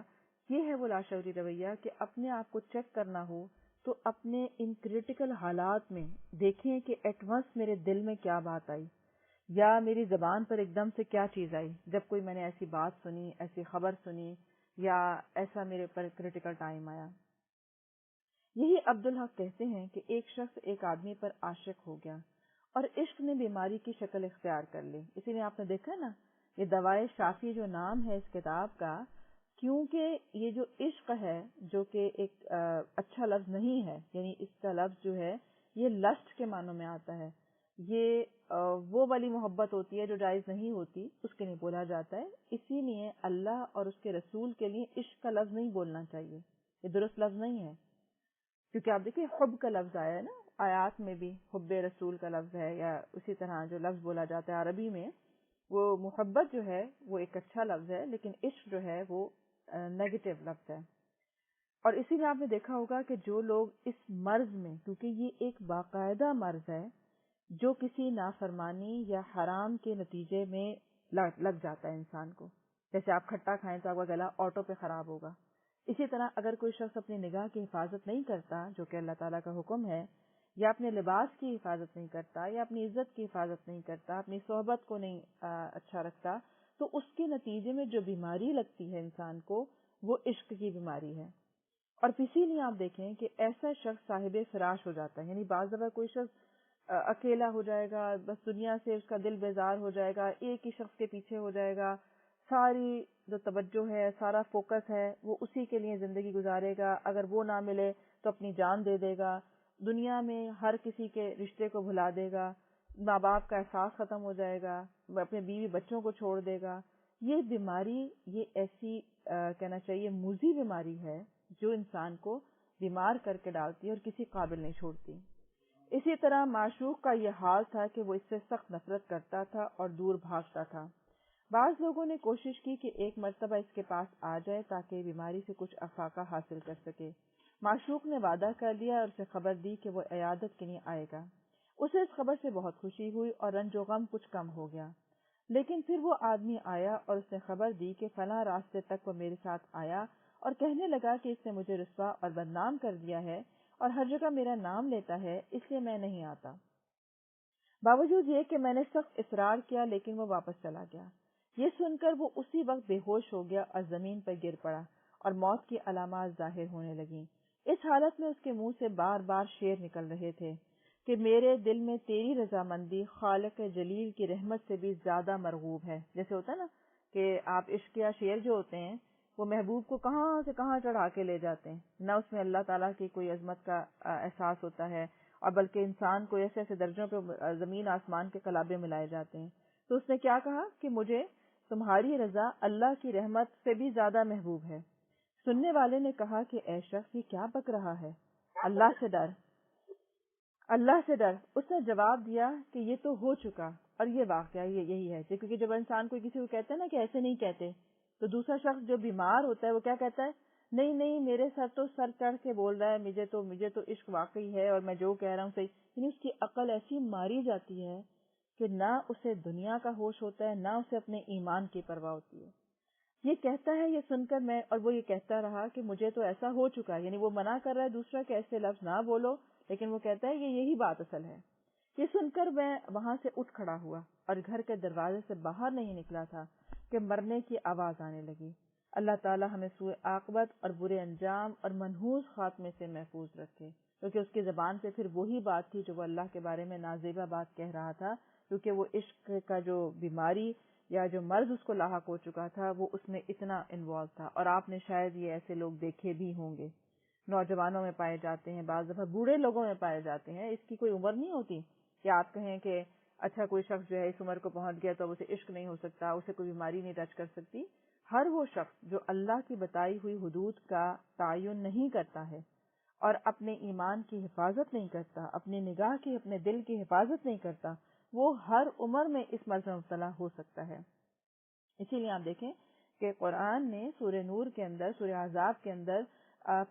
یہ ہے وہ لاشعوری رویہ کہ اپنے آپ کو چیک کرنا ہو تو اپنے ان کریٹیکل حالات میں دیکھیں کہ ایٹ ونس میرے دل میں کیا بات آئی یا میری زبان پر ایک دم سے کیا چیز آئی جب کوئی میں نے ایسی بات سنی, ایسی خبر سنی یا ایسا میرے پر کریٹیکل ٹائم آیا. یہی عبدالحق کہتے ہیں کہ ایک شخص ایک آدمی پر عاشق ہو گیا اور عشق نے بیماری کی شکل اختیار کر لی. اسی لیے آپ نے دیکھا نا یہ دوائے شافی جو نام ہے اس کتاب کا, کیونکہ یہ جو عشق ہے جو کہ ایک اچھا لفظ نہیں ہے, یعنی اس کا لفظ جو ہے یہ لسٹ کے معنوں میں آتا ہے. یہ وہ والی محبت ہوتی ہے جو جائز نہیں ہوتی, اس کے لیے بولا جاتا ہے. اسی لیے اللہ اور اس کے رسول کے لیے عشق کا لفظ نہیں بولنا چاہیے, یہ درست لفظ نہیں ہے. کیونکہ آپ دیکھیں حب کا لفظ آیا ہے نا آیات میں بھی, حب رسول کا لفظ ہے, یا اسی طرح جو لفظ بولا جاتا ہے عربی میں وہ محبت جو ہے وہ ایک اچھا لفظ ہے, لیکن عشق جو ہے وہ نیگیٹو لفظ ہے. اور اسی لیے آپ نے دیکھا ہوگا کہ جو لوگ اس مرض میں, کیونکہ یہ ایک باقاعدہ مرض ہے جو کسی نافرمانی یا حرام کے نتیجے میں لگ جاتا ہے انسان کو. جیسے آپ کھٹا کھائیں تو آپ کا گلا آٹو پہ خراب ہوگا. اسی طرح اگر کوئی شخص اپنی نگاہ کی حفاظت نہیں کرتا جو کہ اللہ تعالیٰ کا حکم ہے, یا اپنے لباس کی حفاظت نہیں کرتا, یا اپنی عزت کی حفاظت نہیں کرتا, اپنی صحبت کو نہیں اچھا رکھتا, تو اس کے نتیجے میں جو بیماری لگتی ہے انسان کو وہ عشق کی بیماری ہے. اور اسی لیے آپ دیکھیں کہ ایسا شخص صاحب فراش ہو جاتا ہے. یعنی بعض دفعہ کوئی شخص اکیلا ہو جائے گا, بس دنیا سے اس کا دل بیزار ہو جائے گا, ایک ہی شخص کے پیچھے ہو جائے گا, ساری جو توجہ ہے سارا فوکس ہے وہ اسی کے لیے زندگی گزارے گا. اگر وہ نہ ملے تو اپنی جان دے دے گا, دنیا میں ہر کسی کے رشتے کو بھلا دے گا, ماں باپ کا احساس ختم ہو جائے گا, اپنے بیوی بچوں کو چھوڑ دے گا. یہ بیماری یہ ایسی کہنا چاہیے موذی بیماری ہے جو انسان کو بیمار کر کے ڈالتی ہے اور کسی قابل نہیں چھوڑتی. اسی طرح معشوق کا یہ حال تھا کہ وہ اس سے سخت نفرت کرتا تھا اور دور بھاگتا تھا. بعض لوگوں نے کوشش کی کہ ایک مرتبہ اس کے پاس آ جائے تاکہ بیماری سے کچھ افاقہ حاصل کر سکے. معشوق نے وعدہ کر لیا اور اسے خبر دی کہ وہ عیادت کے لیے آئے گا. اسے اس خبر سے بہت خوشی ہوئی اور رنج و غم کچھ کم ہو گیا. لیکن پھر وہ آدمی آیا اور اس نے خبر دی کہ فلاں راستے تک وہ میرے ساتھ آیا اور کہنے لگا کہ اس نے مجھے رسوا اور بدنام کر دیا ہے اور ہر جگہ میرا نام لیتا ہے, اس لیے میں نہیں آتا. باوجود یہ کہ میں نے سخت اصرار کیا لیکن وہ واپس چلا گیا. یہ سن کر وہ اسی وقت بے ہوش ہو گیا اور زمین پر گر پڑا اور موت کی علامات ظاہر ہونے لگیں. اس حالت میں اس کے منہ سے بار بار شعر نکل رہے تھے کہ میرے دل میں تیری رضامندی خالق جلیل کی رحمت سے بھی زیادہ مرغوب ہے. جیسے ہوتا ہے نا کہ آپ عشق یا شعر جو ہوتے ہیں وہ محبوب کو کہاں سے کہاں چڑھا کے لے جاتے ہیں, نہ اس میں اللہ تعالیٰ کی کوئی عظمت کا احساس ہوتا ہے, اور بلکہ انسان کو ایسے ایسے درجوں پہ زمین آسمان کے قلابے ملائے جاتے ہیں. تو اس نے کیا کہا کہ مجھے تمہاری رضا اللہ کی رحمت سے بھی زیادہ محبوب ہے. سننے والے نے کہا کہ اے شخص یہ کیا بک رہا ہے, اللہ سے ڈر, اللہ سے ڈر. اس نے جواب دیا کہ یہ تو ہو چکا اور یہ واقعہ یہی ہے. کیونکہ جب انسان کوئی کسی کو کہتا ہے نا کہ ایسے نہیں کہتے, تو دوسرا شخص جو بیمار ہوتا ہے وہ کیا کہتا ہے, نہیں نہیں میرے سر تو سر چڑھ کے بول رہا ہے, مجھے تو عشق واقعی ہے اور میں جو کہہ رہا ہوں صحیح. یعنی اس کی عقل ایسی ماری جاتی ہے کہ نہ اسے دنیا کا ہوش ہوتا ہے نہ اسے اپنے ایمان کی پرواہ ہوتی ہے. یہ کہتا ہے یہ سن کر میں, اور وہ یہ کہتا رہا کہ مجھے تو ایسا ہو چکا ہے. یعنی وہ منع کر رہا ہے دوسرا کہ ایسے لفظ نہ بولو, لیکن وہ کہتا ہے کہ یہی بات اصل ہے. یہ سن کر میں وہاں سے اٹھ کھڑا ہوا اور گھر کے دروازے سے باہر نہیں نکلا تھا کہ مرنے کی آواز آنے لگی. اللہ تعالی ہمیں سوء عاقبت اور برے انجام اور منحوس خاتمے سے محفوظ رکھے. کیونکہ اس کی زبان سے پھر وہی بات تھی جو وہ اللہ کے بارے میں نازیبہ بات کہہ رہا تھا, کیونکہ وہ عشق کا جو بیماری یا جو مرض اس کو لاحق ہو چکا تھا وہ اس میں اتنا انوالو تھا. اور آپ نے شاید یہ ایسے لوگ دیکھے بھی ہوں گے. نوجوانوں میں پائے جاتے ہیں, بعض دفعہ بوڑھے لوگوں میں پائے جاتے ہیں. اس کی کوئی عمر نہیں ہوتی کہ آپ کہیں کہ اچھا کوئی شخص جو ہے اس عمر کو پہنچ گیا تو اب اسے عشق نہیں ہو سکتا, اسے کوئی بیماری نہیں ٹچ کر سکتی. ہر وہ شخص جو اللہ کی بتائی ہوئی حدود کا تعین نہیں کرتا ہے اور اپنے ایمان کی حفاظت نہیں کرتا, اپنی نگاہ کی, اپنے دل کی حفاظت نہیں کرتا, وہ ہر عمر میں اس مرض میں مبتلا ہو سکتا ہے. اسی لیے آپ دیکھیں کہ قرآن نے سورہ نور کے اندر, سورہ احزاب کے اندر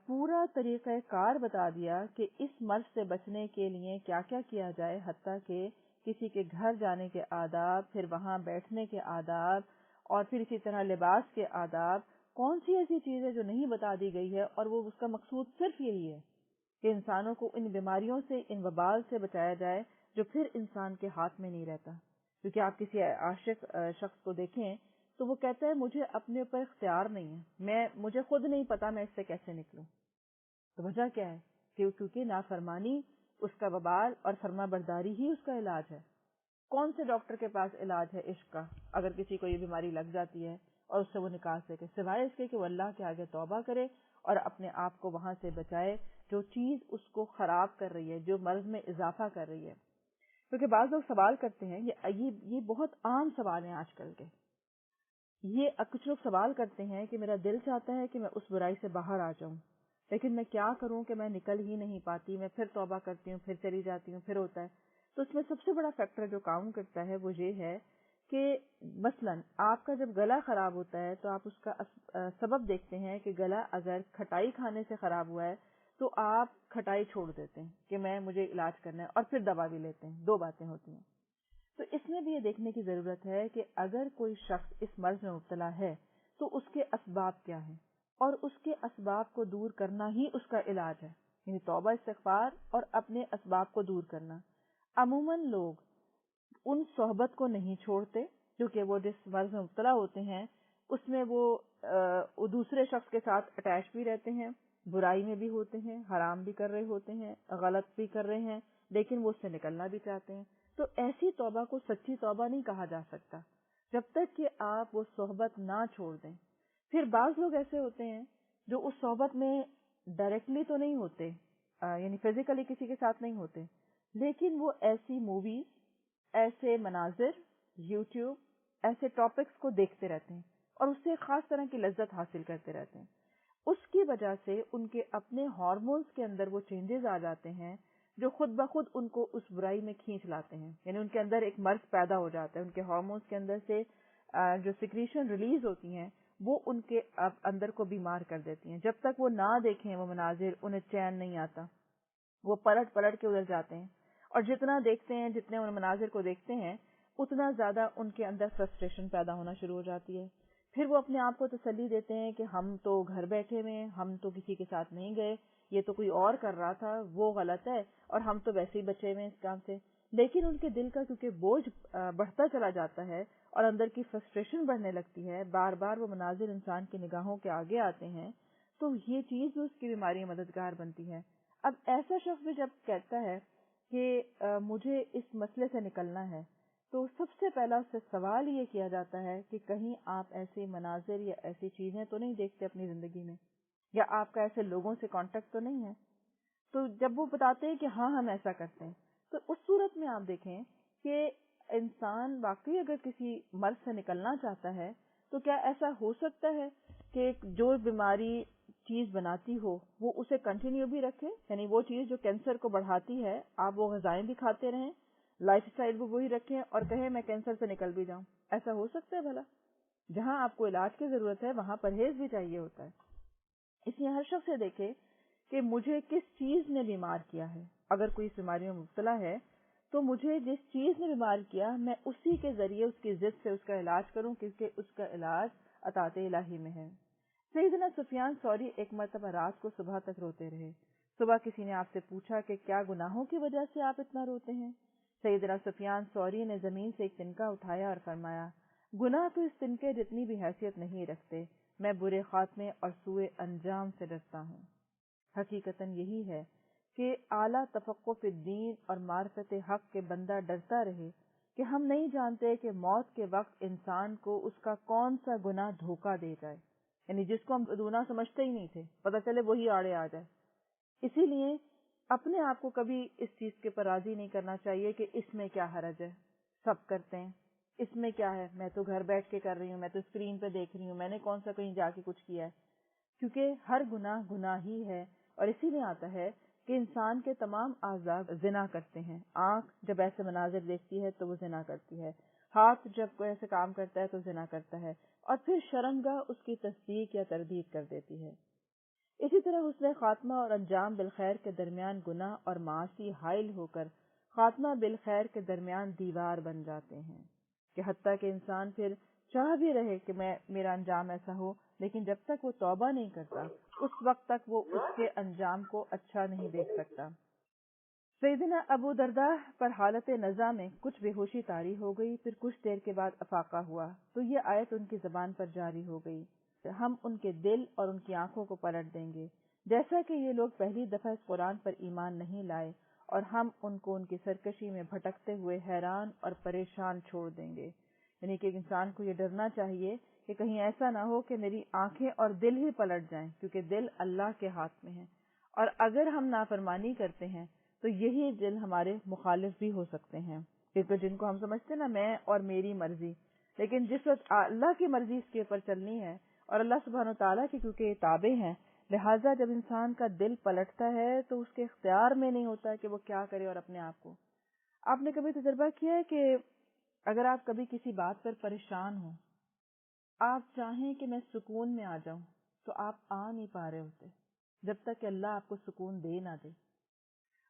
پورا طریقہ کار بتا دیا کہ اس مرض سے بچنے کے لیے کیا کیا کیا جائے, حتیٰ کہ کسی کے گھر جانے کے آداب, پھر وہاں بیٹھنے کے آداب, اور پھر اسی طرح لباس کے آداب. کون سی ایسی چیز ہے جو نہیں بتا دی گئی ہے, اور وہ اس کا مقصود صرف یہی ہے کہ انسانوں کو ان بیماریوں سے, ان وبال سے بچایا جائے جو پھر انسان کے ہاتھ میں نہیں رہتا. کیونکہ آپ کسی عاشق شخص کو دیکھیں تو وہ کہتا ہے مجھے اپنے اوپر اختیار نہیں ہے, مجھے خود نہیں پتا میں اس سے کیسے نکلوں. تو وجہ کیا ہے؟ کیونکہ نافرمانی اس کا وبال اور فرما برداری ہی اس کا علاج ہے. کون سے ڈاکٹر کے پاس علاج ہے عشق کا اگر کسی کو یہ بیماری لگ جاتی ہے اور اس سے وہ نکال سکے, سوائے اس کے کہ وہ اللہ کے آگے توبہ کرے اور اپنے آپ کو وہاں سے بچائے جو چیز اس کو خراب کر رہی ہے, جو مرض میں اضافہ کر رہی ہے. کیونکہ بعض لوگ سوال کرتے ہیں, یہ بہت عام سوال ہیں آج کل کے. یہ کچھ لوگ سوال کرتے ہیں کہ میرا دل چاہتا ہے کہ میں اس برائی سے باہر آ جاؤں, لیکن میں کیا کروں کہ میں نکل ہی نہیں پاتی, میں پھر توبہ کرتی ہوں, پھر چلی جاتی ہوں, پھر ہوتا ہے. تو اس میں سب سے بڑا فیکٹر جو کام کرتا ہے وہ یہ ہے کہ مثلاً آپ کا جب گلا خراب ہوتا ہے تو آپ اس کا سبب دیکھتے ہیں کہ گلا اگر کھٹائی کھانے سے خراب ہوا ہے تو آپ کھٹائی چھوڑ دیتے ہیں کہ مجھے علاج کرنا ہے, اور پھر دوا بھی لیتے ہیں. دو باتیں ہوتی ہیں. تو اس میں بھی یہ دیکھنے کی ضرورت ہے کہ اگر کوئی شخص اس مرض میں مبتلا ہے تو اس کے اسباب کیا ہیں, اور اس کے اسباب کو دور کرنا ہی اس کا علاج ہے. یعنی توبہ, استغفار اور اپنے اسباب کو دور کرنا. عموماً لوگ ان صحبت کو نہیں چھوڑتے کیونکہ وہ جس مرض میں مبتلا ہوتے ہیں اس میں وہ دوسرے شخص کے ساتھ اٹیچ بھی رہتے ہیں, برائی میں بھی ہوتے ہیں, حرام بھی کر رہے ہوتے ہیں, غلط بھی کر رہے ہیں, لیکن وہ اس سے نکلنا بھی چاہتے ہیں. تو ایسی توبہ کو سچی توبہ نہیں کہا جا سکتا جب تک کہ آپ وہ صحبت نہ چھوڑ دیں. پھر بعض لوگ ایسے ہوتے ہیں جو اس صحبت میں ڈائریکٹلی تو نہیں ہوتے, یعنی فزیکلی کسی کے ساتھ نہیں ہوتے, لیکن وہ ایسی موویز, ایسے مناظر, یوٹیوب, ایسے ٹاپکس کو دیکھتے رہتے ہیں اور اس سے خاص طرح کی لذت حاصل کرتے رہتے ہیں. اس کی وجہ سے ان کے اپنے ہارمونز کے اندر وہ چینجز آ جاتے ہیں جو خود بخود ان کو اس برائی میں کھینچ لاتے ہیں. یعنی ان کے اندر ایک مرض پیدا ہو جاتا ہے, ان کے ہارمونز کے اندر سے جو سیکریشن ریلیز ہوتی ہیں وہ ان کے اندر کو بیمار کر دیتی ہیں. جب تک وہ نہ دیکھیں وہ مناظر انہیں چین نہیں آتا, وہ پلٹ کے ادھر جاتے ہیں, اور جتنا دیکھتے ہیں, جتنے ان مناظر کو دیکھتے ہیں اتنا زیادہ ان کے اندر فرسٹریشن پیدا ہونا شروع ہو جاتی ہے. پھر وہ اپنے آپ کو تسلی دیتے ہیں کہ ہم تو گھر بیٹھے ہوئے, ہم تو کسی کے ساتھ نہیں گئے, یہ تو کوئی اور کر رہا تھا, وہ غلط ہے, اور ہم تو ویسے ہی بچے ہوئے اس کام سے. لیکن ان کے دل کا کیونکہ بوجھ بڑھتا چلا جاتا ہے اور اندر کی فرسٹریشن بڑھنے لگتی ہے, بار بار وہ مناظر انسان کی نگاہوں کے آگے آتے ہیں, تو یہ چیز اس کی بیماری میں مددگار بنتی ہے. اب ایسا شخص بھی جب کہتا ہے کہ مجھے اس مسئلے سے نکلنا ہے, تو سب سے پہلا اس سے سوال یہ کیا جاتا ہے کہ کہیں آپ ایسے مناظر یا ایسی چیزیں تو نہیں دیکھتے اپنی زندگی میں, یا آپ کا ایسے لوگوں سے کانٹیکٹ تو نہیں ہے. تو جب وہ بتاتے ہیں کہ ہاں ہم ایسا کرتے ہیں, تو اس صورت میں آپ دیکھیں کہ انسان واقعی اگر کسی مرض سے نکلنا چاہتا ہے تو کیا ایسا ہو سکتا ہے کہ جو بیماری چیز بناتی ہو وہ اسے کنٹینیو بھی رکھے, یعنی وہ چیز جو کینسر کو بڑھاتی ہے آپ وہ غذائیں بھی کھاتے رہیں, لائف اسٹائل بھی وہی رکھیں, اور کہیں میں کینسر سے نکل بھی جاؤں؟ ایسا ہو سکتا ہے بھلا؟ جہاں آپ کو علاج کی ضرورت ہے وہاں پرہیز بھی چاہیے ہوتا ہے. اس لیے ہر شخص سے دیکھے کہ مجھے کس چیز نے بیمار کیا ہے. اگر کوئی اس بیماری میں مبتلا ہے تو مجھے جس چیز نے بیمار کیا میں اسی کے ذریعے اس کی ضد سے اس کا علاج کروں, کیونکہ اس کا علاج عطاء الہی میں ہے. سیدنا سفیان ثوری ایک مرتبہ رات کو صبح تک روتے رہے. صبح کسی نے آپ سے پوچھا کہ کیا گناہوں کی وجہ سے آپ اتنا روتے ہیں؟ سیدنا سفیان ثوری نے زمین سے ایک تنکا اٹھایا اور فرمایا, گناہ تو اس تنکے جتنی بھی حیثیت نہیں رکھتے, میں برے خاتمے اور سوء انجام سے ڈرتا ہوں. حقیقتاً یہی ہے کہ اعلیٰ تفقہ فی الدین اور معرفت حق کے بندہ ڈرتا رہے کہ ہم نہیں جانتے کہ موت کے وقت انسان کو اس کا کون سا گناہ دھوکہ دے جائے، یعنی جس کو ہم گناہ سمجھتے ہی نہیں تھے پتہ چلے وہی آڑے آ جائے۔ اسی لیے اپنے آپ کو کبھی اس چیز کے پر راضی نہیں کرنا چاہیے کہ اس میں کیا حرج ہے، سب کرتے ہیں، اس میں کیا ہے، میں تو گھر بیٹھ کے کر رہی ہوں، میں تو اسکرین پہ دیکھ رہی ہوں، میں نے کون سا کہیں جا کے کچھ کیا ہے۔ کیونکہ ہر گناہ گناہ ہی ہے، اور اسی لیے آتا ہے کہ انسان کے تمام اعضاء زنا کرتے ہیں۔ آنکھ جب ایسے مناظر دیکھتی ہے تو وہ زنا کرتی ہے، ہاتھ جب کوئی ایسے کام کرتا ہے تو زنا کرتا ہے، اور پھر شرمگاہ اس کی تصدیق یا تردید کر دیتی ہے۔ اسی طرح حسن خاتمہ اور انجام بالخیر کے درمیان گناہ اور معاصی حائل ہو کر خاتمہ بالخیر کے درمیان دیوار بن جاتے ہیں، کہ حتیٰ کہ انسان پھر چاہ بھی رہے کہ میرا انجام ایسا ہو، لیکن جب تک وہ توبہ نہیں کرتا اس وقت تک وہ اس کے انجام کو اچھا نہیں دیکھ سکتا۔ سیدنا ابو درداء پر حالت نزا میں کچھ بے ہوشی طاری ہو گئی، پھر کچھ دیر کے بعد افاقہ ہوا تو یہ آیت ان کی زبان پر جاری ہو گئی، ہم ان کے دل اور ان کی آنکھوں کو پلٹ دیں گے، جیسا کہ یہ لوگ پہلی دفعہ اس قرآن پر ایمان نہیں لائے، اور ہم ان کو ان کی سرکشی میں بھٹکتے ہوئے حیران اور پریشان چھوڑ دیں گے۔ یعنی کہ انسان کو یہ ڈرنا چاہیے کہ کہیں ایسا نہ ہو کہ میری آنکھیں اور دل ہی پلٹ جائیں، کیونکہ دل اللہ کے ہاتھ میں ہے، اور اگر ہم نافرمانی کرتے ہیں تو یہی دل ہمارے مخالف بھی ہو سکتے ہیں، کیونکہ جن کو ہم سمجھتے ہیں نا میں اور میری مرضی، لیکن جس وقت اللہ کی مرضی اس کے اوپر چلنی ہے اور اللہ سبحانہ وتعالیٰ کی کیونکہ یہ تابع ہیں، لہٰذا جب انسان کا دل پلٹتا ہے تو اس کے اختیار میں نہیں ہوتا کہ وہ کیا کرے۔ اور اپنے آپ کو آپ نے کبھی تجربہ کیا ہے کہ اگر آپ کبھی کسی بات پر پریشان ہوں، آپ چاہیں کہ میں سکون میں آ جاؤں تو آپ آ نہیں پا رہے ہوتے جب تک کہ اللہ آپ کو سکون دے نہ دے۔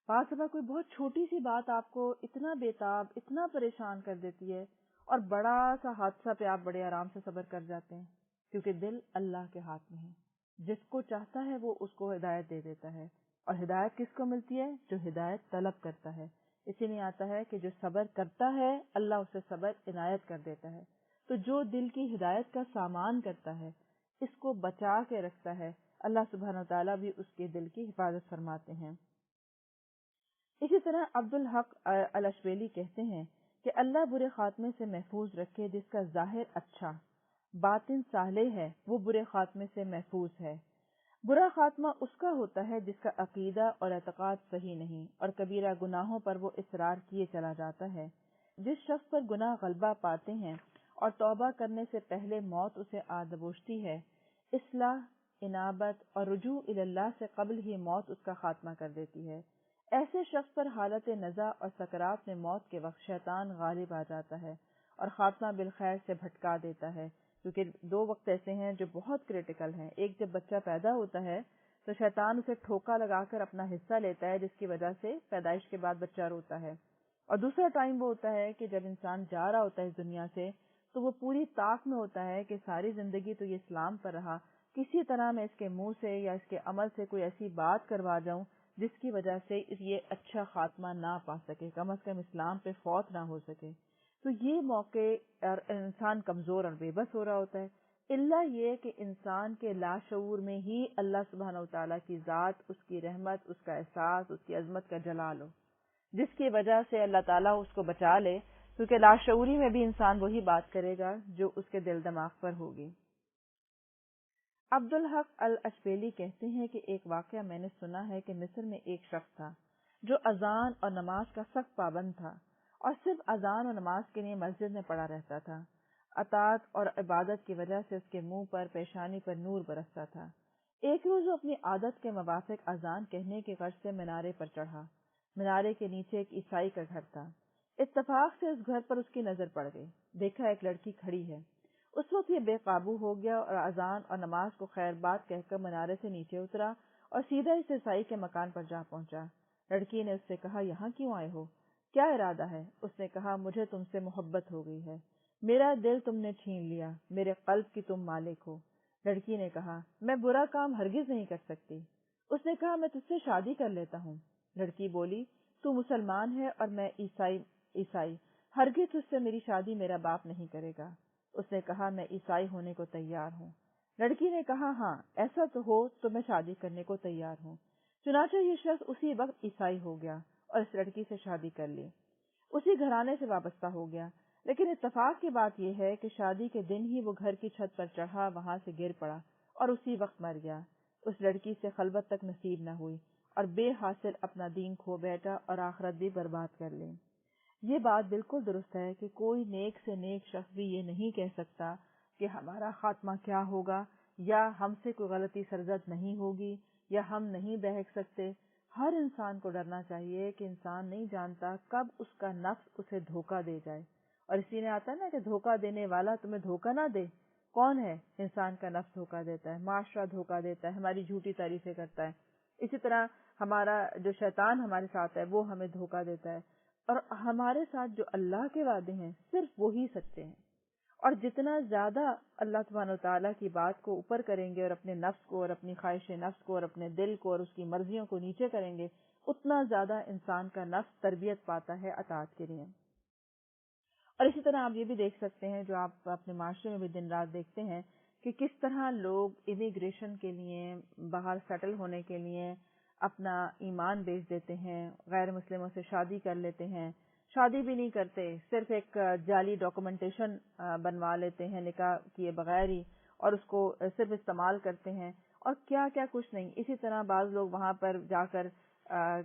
بعض دفعہ کوئی بہت چھوٹی سی بات آپ کو اتنا بےتاب اتنا پریشان کر دیتی ہے، اور بڑا سا حادثہ پہ آپ بڑے آرام سے صبر کر جاتے ہیں، کیونکہ دل اللہ کے ہاتھ میں ہے، جس کو چاہتا ہے وہ اس کو ہدایت دے دیتا ہے، اور ہدایت کس کو ملتی ہے؟ جو ہدایت طلب کرتا ہے۔ اسی لیے آتا ہے کہ جو صبر کرتا ہے اللہ اسے صبر عنایت کر دیتا ہے۔ تو جو دل کی ہدایت کا سامان کرتا ہے، اس کو بچا کے رکھتا ہے، اللہ سبحانہ وتعالیٰ بھی اس کے دل کی حفاظت فرماتے ہیں۔ اسی طرح عبدالحق الاشبیلی کہتے ہیں کہ اللہ برے خاتمے سے محفوظ رکھے جس کا ظاہر اچھا باطن صالح ہے، وہ برے خاتمے سے محفوظ ہے۔ برا خاتمہ اس کا ہوتا ہے جس کا عقیدہ اور اعتقاد صحیح نہیں، اور کبیرہ گناہوں پر وہ اصرار کیے چلا جاتا ہے۔ جس شخص پر گناہ غلبہ پاتے ہیں اور توبہ کرنے سے پہلے موت اسے آ دبوچتی ہے، اصلاح، انابت اور رجوع اللہ سے قبل ہی موت اس کا خاتمہ کر دیتی ہے۔ ایسے شخص پر حالت نزا اور سکرات میں موت کے وقت شیطان غالب آ جاتا ہے اور خاتمہ بالخیر سے بھٹکا دیتا ہے، کیونکہ دو وقت ایسے ہیں جو بہت کریٹیکل ہیں۔ ایک جب بچہ پیدا ہوتا ہے تو شیطان اسے ٹھوکا لگا کر اپنا حصہ لیتا ہے، جس کی وجہ سے پیدائش کے بعد بچہ روتا ہے، اور دوسرا ٹائم وہ ہوتا ہے کہ جب انسان جا رہا ہوتا ہے اس دنیا سے تو وہ پوری طاق میں ہوتا ہے کہ ساری زندگی تو یہ اسلام پر رہا، کسی طرح میں اس کے منہ سے یا اس کے عمل سے کوئی ایسی بات کروا جاؤں جس کی وجہ سے یہ اچھا خاتمہ نہ پا سکے، کم از کم اسلام پہ فوت نہ ہو سکے۔ تو یہ موقع اور انسان کمزور اور بے بس ہو رہا ہوتا ہے، اللہ یہ کہ انسان کے لاشعور میں ہی اللہ سبحانہ وتعالیٰ کی ذات، اس کی رحمت، اس کا احساس، اس کی عظمت کا جلال ہو، جس کی وجہ سے اللہ تعالیٰ اس کو بچا لے، کیونکہ لاشعوری میں بھی انسان وہی بات کرے گا جو اس کے دل دماغ پر ہوگی۔ عبدالحق الاشبیلی کہتے ہیں کہ ایک واقعہ میں نے سنا ہے کہ مصر میں ایک شخص تھا جو اذان اور نماز کا سخت پابند تھا، اور صرف اذان اور نماز کے لیے مسجد میں پڑا رہتا تھا۔ اطاعت اور عبادت کی وجہ سے اس کے منہ پر، پیشانی پر نور برستا تھا۔ ایک روز وہ اپنی عادت کے موافق اذان کہنے کی غرض سے مینارے پر چڑھا۔ مینارے کے نیچے ایک عیسائی کا گھر تھا۔ اتفاق سے اس گھر پر اس کی نظر پڑ گئی، دیکھا ایک لڑکی کھڑی ہے۔ اس وقت یہ بے قابو ہو گیا اور اذان اور نماز کو خیر بات کہہ کر منارے سے نیچے اترا اور سیدھا اس عیسائی کے مکان پر جا پہنچا۔ لڑکی نے اس سے کہا، یہاں کیوں آئے ہو؟ کیا ارادہ ہے؟ اس نے کہا، مجھے تم سے محبت ہو گئی ہے، میرا دل تم نے چھین لیا، میرے قلب کی تم مالک ہو۔ لڑکی نے کہا، میں برا کام ہرگز نہیں کر سکتی۔ اس نے کہا، میں تجھ سے شادی کر لیتا ہوں۔ لڑکی بولی، تو مسلمان ہے اور میں عیسائی، ہرگز تجھ سے میری شادی میرا باپ نہیں کرے گا۔ اس نے کہا، میں عیسائی ہونے کو تیار ہوں۔ لڑکی نے کہا، ہاں ایسا تو ہو تو میں شادی کرنے کو تیار ہوں۔ چنانچہ یہ شخص اسی وقت عیسائی ہو گیا اور اس لڑکی سے شادی کر لی۔ اسی گھرانے سے وابستہ ہو گیا، لیکن اتفاق کی بات یہ ہے کہ شادی کے دن ہی وہ گھر کی چھت پر چڑھا، وہاں سے گر پڑا اور اسی وقت مر گیا۔ اس لڑکی سے خلوت تک نصیب نہ ہوئی اور بے حاصل اپنا دین کھو بیٹھا اور آخرت بھی برباد کر لی۔ یہ بات بالکل درست ہے کہ کوئی نیک سے نیک شخص بھی یہ نہیں کہہ سکتا کہ ہمارا خاتمہ کیا ہوگا، یا ہم سے کوئی غلطی سرزد نہیں ہوگی، یا ہم نہیں بہک سکتے۔ ہر انسان کو ڈرنا چاہیے کہ انسان نہیں جانتا کب اس کا نفس اسے دھوکہ دے جائے، اور اسی نے آتا ہے نا کہ دھوکہ دینے والا تمہیں دھوکہ نہ دے۔ کون ہے؟ انسان کا نفس دھوکہ دیتا ہے، معاشرہ دھوکہ دیتا ہے، ہماری جھوٹی تعریفیں کرتا ہے، اسی طرح ہمارا جو شیطان ہمارے ساتھ ہے وہ ہمیں دھوکہ دیتا ہے، اور ہمارے ساتھ جو اللہ کے وعدے ہیں صرف وہی سچے ہیں۔ اور جتنا زیادہ اللہ سبحانہ و تعالیٰ کی بات کو اوپر کریں گے اور اپنے نفس کو اور اپنی خواہش نفس کو اور اپنے دل کو اور اس کی مرضیوں کو نیچے کریں گے، اتنا زیادہ انسان کا نفس تربیت پاتا ہے اطاعت کے لیے۔ اور اسی طرح آپ یہ بھی دیکھ سکتے ہیں، جو آپ اپنے معاشرے میں بھی دن رات دیکھتے ہیں، کہ کس طرح لوگ امیگریشن کے لیے، باہر سیٹل ہونے کے لیے اپنا ایمان بیچ دیتے ہیں، غیر مسلموں سے شادی کر لیتے ہیں، شادی بھی نہیں کرتے، صرف ایک جعلی ڈاکومنٹیشن بنوا لیتے ہیں نکاح کیے بغیر ہی، اور اس کو صرف استعمال کرتے ہیں، اور کیا کیا کچھ نہیں۔ اسی طرح بعض لوگ وہاں پر جا کر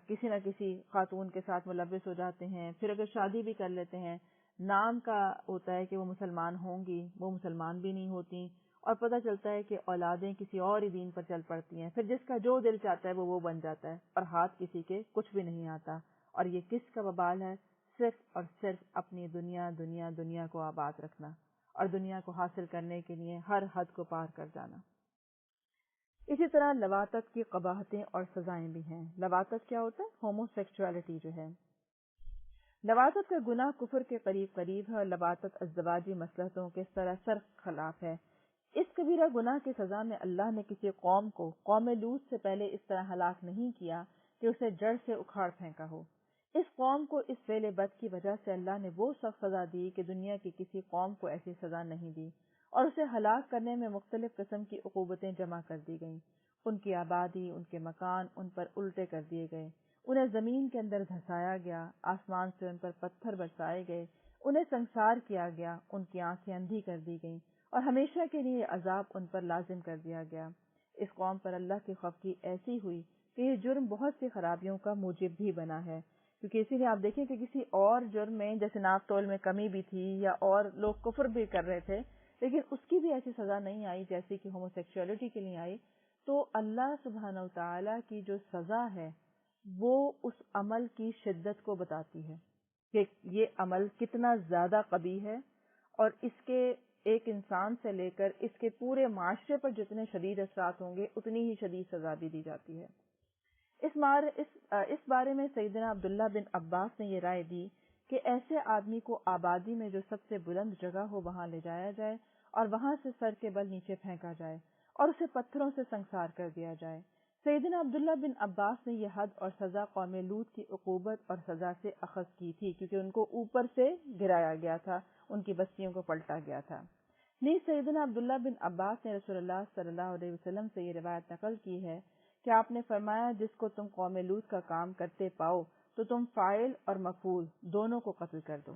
کسی نہ کسی خاتون کے ساتھ ملوث ہو جاتے ہیں، پھر اگر شادی بھی کر لیتے ہیں، نام کا ہوتا ہے کہ وہ مسلمان ہوں گی، وہ مسلمان بھی نہیں ہوتی، اور پتہ چلتا ہے کہ اولادیں کسی اور ہی دین پر چل پڑتی ہیں، پھر جس کا جو دل چاہتا ہے وہ بن جاتا ہے، اور ہاتھ کسی کے کچھ بھی نہیں آتا۔ اور یہ کس کا وبال ہے؟ صرف اور صرف اپنی دنیا کو آباد رکھنا، اور دنیا کو حاصل کرنے کے لیے ہر حد کو پار کر جانا۔ اسی طرح لواطت کی قباحتیں اور سزائیں بھی ہیں۔ لواطت کیا ہوتا ہے؟ ہومو سیکچوالٹی جو ہے۔ لواطت کا گناہ کفر کے قریب ہے، اور لواطت ازدواجی مصلحتوں کے سراسر خلاف ہے۔ اس کبیرہ گناہ کی سزا میں اللہ نے کسی قوم کو قوم لوط سے پہلے اس طرح ہلاک نہیں کیا کہ اسے جڑ سے اکھاڑ پھینکا ہو۔ اس قوم کو اس فعل بد کی وجہ سے اللہ نے وہ سخت سزا دی کہ دنیا کی کسی قوم کو ایسی سزا نہیں دی، اور اسے ہلاک کرنے میں مختلف قسم کی عقوبتیں جمع کر دی گئیں۔ ان کی آبادی، ان کے مکان ان پر الٹے کر دیے گئے، انہیں زمین کے اندر دھسایا گیا، آسمان سے ان پر پتھر برسائے گئے، انہیں سنسار کیا گیا، ان کی آنکھیں اندھی کر دی گئیں، اور ہمیشہ کے لیے عذاب ان پر لازم کر دیا گیا۔ اس قوم پر اللہ کی خفگی ایسی ہوئی کہ یہ جرم بہت سی خرابیوں کا موجب بھی بنا ہے، کیونکہ اسی لیے آپ دیکھیں کہ کسی اور جرم میں جیسے ناپ تول میں کمی بھی تھی، یا اور لوگ کفر بھی کر رہے تھے، لیکن اس کی بھی ایسی سزا نہیں آئی جیسے کہ ہومو سیکشوالٹی کے لیے آئی۔ تو اللہ سبحانہ و تعالیٰ کی جو سزا ہے وہ اس عمل کی شدت کو بتاتی ہے کہ یہ عمل کتنا زیادہ قبیح ہے، اور اس کے ایک انسان سے لے کر اس کے پورے معاشرے پر جتنے شدید اثرات ہوں گے اتنی ہی شدید سزا بھی دی جاتی ہے۔ اس بارے میں سیدنا عبداللہ بن عباس نے یہ رائے دی کہ ایسے آدمی کو آبادی میں جو سب سے بلند جگہ ہو وہاں لے جایا جائے، اور وہاں سے سر کے بل نیچے پھینکا جائے، اور اسے پتھروں سے سنسار کر دیا جائے۔ سیدنا عبداللہ بن عباس نے یہ حد اور سزا قوم لوط کی عقوبت اور سزا سے اخذ کی تھی، کیونکہ ان کو اوپر سے گرایا گیا تھا، ان کی بستیوں کو پلٹا گیا تھا۔ نیز سیدنا عبداللہ بن عباس نے رسول اللہ صلی اللہ علیہ وسلم سے یہ روایت نقل کی ہے کہ آپ نے فرمایا، جس کو تم قوم لوط کا کام کرتے پاؤ تو تم فاعل اور مفعول دونوں کو قتل کر دو۔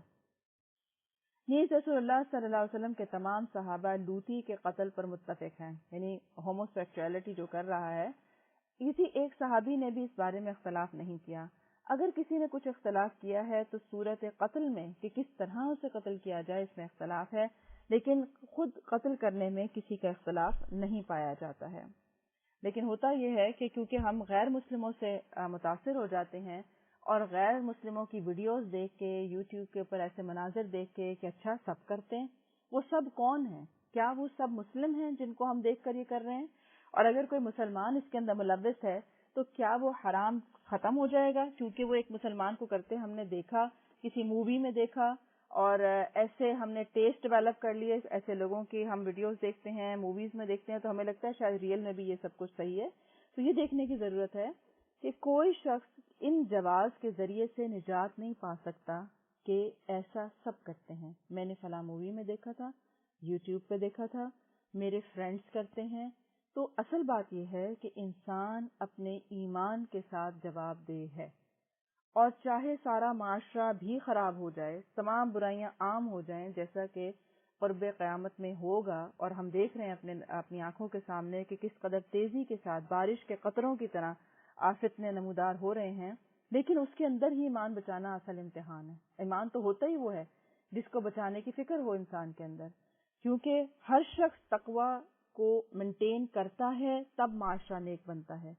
نیز رسول اللہ صلی اللہ علیہ وسلم کے تمام صحابہ لوطی کے قتل پر متفق ہیں، یعنی ہومو سیکچوالٹی جو کر رہا ہے، کسی ایک صحابی نے بھی اس بارے میں اختلاف نہیں کیا۔ اگر کسی نے کچھ اختلاف کیا ہے تو صورت قتل میں کہ کس طرح اسے قتل کیا جائے اس میں اختلاف ہے، لیکن خود قتل کرنے میں کسی کا اختلاف نہیں پایا جاتا ہے۔ لیکن ہوتا یہ ہے کہ کیونکہ ہم غیر مسلموں سے متاثر ہو جاتے ہیں، اور غیر مسلموں کی ویڈیوز دیکھ کے، یوٹیوب کے اوپر ایسے مناظر دیکھ کے کہ اچھا سب کرتے ہیں، وہ سب کون ہیں؟ کیا وہ سب مسلم ہیں جن کو ہم دیکھ کر یہ کر رہے ہیں؟ اور اگر کوئی مسلمان اس کے اندر ملوث ہے تو کیا وہ حرام ختم ہو جائے گا چونکہ وہ ایک مسلمان کو کرتے ہم نے دیکھا، کسی مووی میں دیکھا، اور ایسے ہم نے ٹیسٹ ڈیولپ کر لیے، ایسے لوگوں کی ہم ویڈیوز دیکھتے ہیں، موویز میں دیکھتے ہیں، تو ہمیں لگتا ہے شاید ریئل میں بھی یہ سب کچھ صحیح ہے۔ تو یہ دیکھنے کی ضرورت ہے کہ کوئی شخص ان جواز کے ذریعے سے نجات نہیں پا سکتا کہ ایسا سب کرتے ہیں، میں نے فلاں مووی میں دیکھا تھا، یوٹیوب پہ دیکھا تھا، میرے فرینڈز کرتے ہیں۔ تو اصل بات یہ ہے کہ انسان اپنے ایمان کے ساتھ جواب دہ ہے، اور چاہے سارا معاشرہ بھی خراب ہو جائے، تمام برائیاں عام ہو جائیں، جیسا کہ قرب قیامت میں ہوگا، اور ہم دیکھ رہے ہیں اپنی آنکھوں کے سامنے کہ کس قدر تیزی کے ساتھ بارش کے قطروں کی طرح فتنے نمودار ہو رہے ہیں، لیکن اس کے اندر ہی ایمان بچانا اصل امتحان ہے۔ ایمان تو ہوتا ہی وہ ہے جس کو بچانے کی فکر ہو انسان کے اندر، کیونکہ ہر شخص تقوی کو مینٹین کرتا ہے تب معاشرہ نیک بنتا ہے۔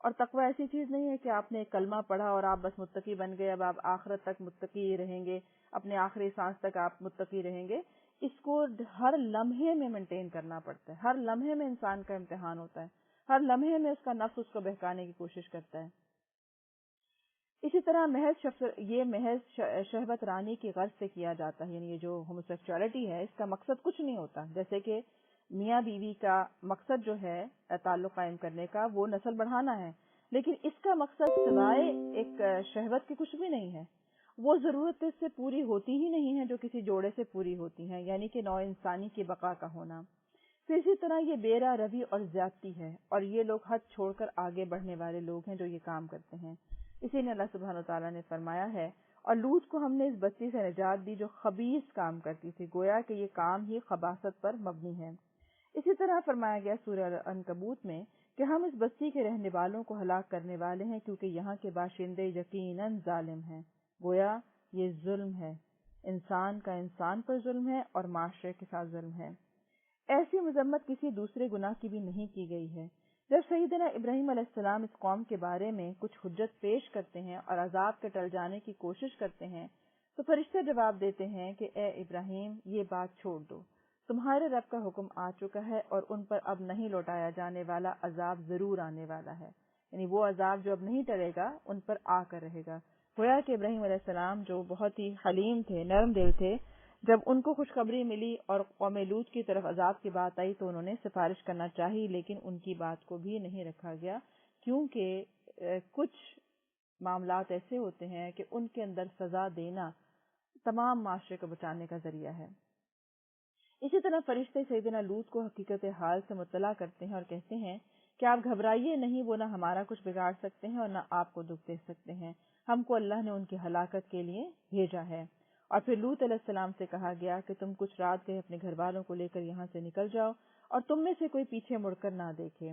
اور تقوی ایسی چیز نہیں ہے کہ آپ نے ایک کلمہ پڑھا اور آپ بس متقی بن گئے، اب آپ آخرت تک متقی رہیں گے، اپنے آخری سانس تک آپ متقی رہیں گے۔ اس کو ہر لمحے میں مینٹین کرنا پڑتا ہے، ہر لمحے میں انسان کا امتحان ہوتا ہے، ہر لمحے میں اس کا نفس اس کو بہکانے کی کوشش کرتا ہے۔ اسی طرح محض شہوت رانی کی غرض سے کیا جاتا ہے، یعنی یہ جو ہوموسیکچولیٹی ہے اس کا مقصد کچھ نہیں ہوتا، جیسے کہ میاں بیوی کا مقصد جو ہے تعلق قائم کرنے کا وہ نسل بڑھانا ہے، لیکن اس کا مقصد سوائے ایک شہوت کی کچھ بھی نہیں ہے، وہ ضرورت اس سے پوری ہوتی ہی نہیں ہے جو کسی جوڑے سے پوری ہوتی ہیں، یعنی کہ نوع انسانی کی بقا کا ہونا۔ پھر اسی طرح یہ بے راہ روی اور زیادتی ہے، اور یہ لوگ حد چھوڑ کر آگے بڑھنے والے لوگ ہیں جو یہ کام کرتے ہیں۔ اسی لیے اللہ سبحانہ وتعالیٰ نے فرمایا ہے، اور لوط کو ہم نے اس بستی سے نجات دی جو خبیث کام کرتی تھی، گویا کہ یہ کام ہی خباثت پر مبنی ہے۔ اسی طرح فرمایا گیا سورہ عنکبوت میں کہ ہم اس بستی کے رہنے والوں کو ہلاک کرنے والے ہیں کیونکہ یہاں کے باشندے یقیناً ظالم ہیں۔ گویا یہ ظلم ہے، انسان کا انسان پر ظلم ہے اور معاشرے کے ساتھ ظلم ہے۔ ایسی مذمت کسی دوسرے گناہ کی بھی نہیں کی گئی ہے۔ جب سیدنا ابراہیم علیہ السلام اس قوم کے بارے میں کچھ حجت پیش کرتے ہیں اور عذاب کے ٹل جانے کی کوشش کرتے ہیں تو فرشتے جواب دیتے ہیں کہ اے ابراہیم، یہ بات چھوڑ دو، تمہارے رب کا حکم آ چکا ہے اور ان پر اب نہیں لوٹایا جانے والا عذاب ضرور آنے والا ہے، یعنی وہ عذاب جو اب نہیں ٹلے گا ان پر آ کر رہے گا۔ گویا کہ ابراہیم علیہ السلام جو بہت ہی حلیم تھے، نرم دل تھے، جب ان کو خوشخبری ملی اور قوم لوط کی طرف عذاب کی بات آئی تو انہوں نے سفارش کرنا چاہی، لیکن ان کی بات کو بھی نہیں رکھا گیا، کیونکہ کچھ معاملات ایسے ہوتے ہیں کہ ان کے اندر سزا دینا تمام معاشرے کو بچانے کا ذریعہ ہے۔ اسی طرح فرشتے سیدنا لوط کو حقیقت حال سے مطلع کرتے ہیں اور کہتے ہیں کہ آپ گھبرائیے نہیں، وہ نہ ہمارا کچھ بگاڑ سکتے ہیں اور نہ آپ کو دکھ دے سکتے ہیں، ہم کو اللہ نے ان کی ہلاکت کے لیے بھیجا ہے۔ اور پھر لوط علیہ السلام سے کہا گیا کہ تم کچھ رات گئے اپنے گھر والوں کو لے کر یہاں سے نکل جاؤ اور تم میں سے کوئی پیچھے مڑ کر نہ دیکھے،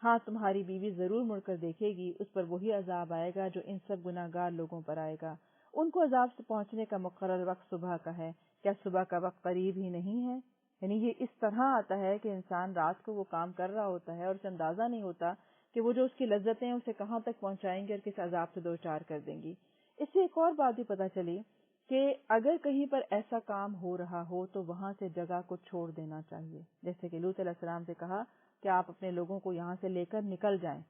ہاں تمہاری بیوی ضرور مڑ کر دیکھے گی، اس پر وہی عذاب آئے گا جو ان سب گناہ گار لوگوں پر آئے گا۔ ان کو عذاب سے پہنچنے کا مقرر وقت صبح کا ہے، کیا صبح کا وقت قریب ہی نہیں ہے؟ یعنی یہ اس طرح آتا ہے کہ انسان رات کو وہ کام کر رہا ہوتا ہے اور اسے اندازہ نہیں ہوتا کہ وہ جو اس کی لذتیں اسے کہاں تک پہنچائیں گے اور کس عذاب سے دوچار کر دیں گی۔ اس سے ایک اور بات بھی پتہ چلی کہ اگر کہیں پر ایسا کام ہو رہا ہو تو وہاں سے جگہ کو چھوڑ دینا چاہیے، جیسے کہ لوط علیہ السلام سے کہا کہ آپ اپنے لوگوں کو یہاں سے لے کر نکل جائیں،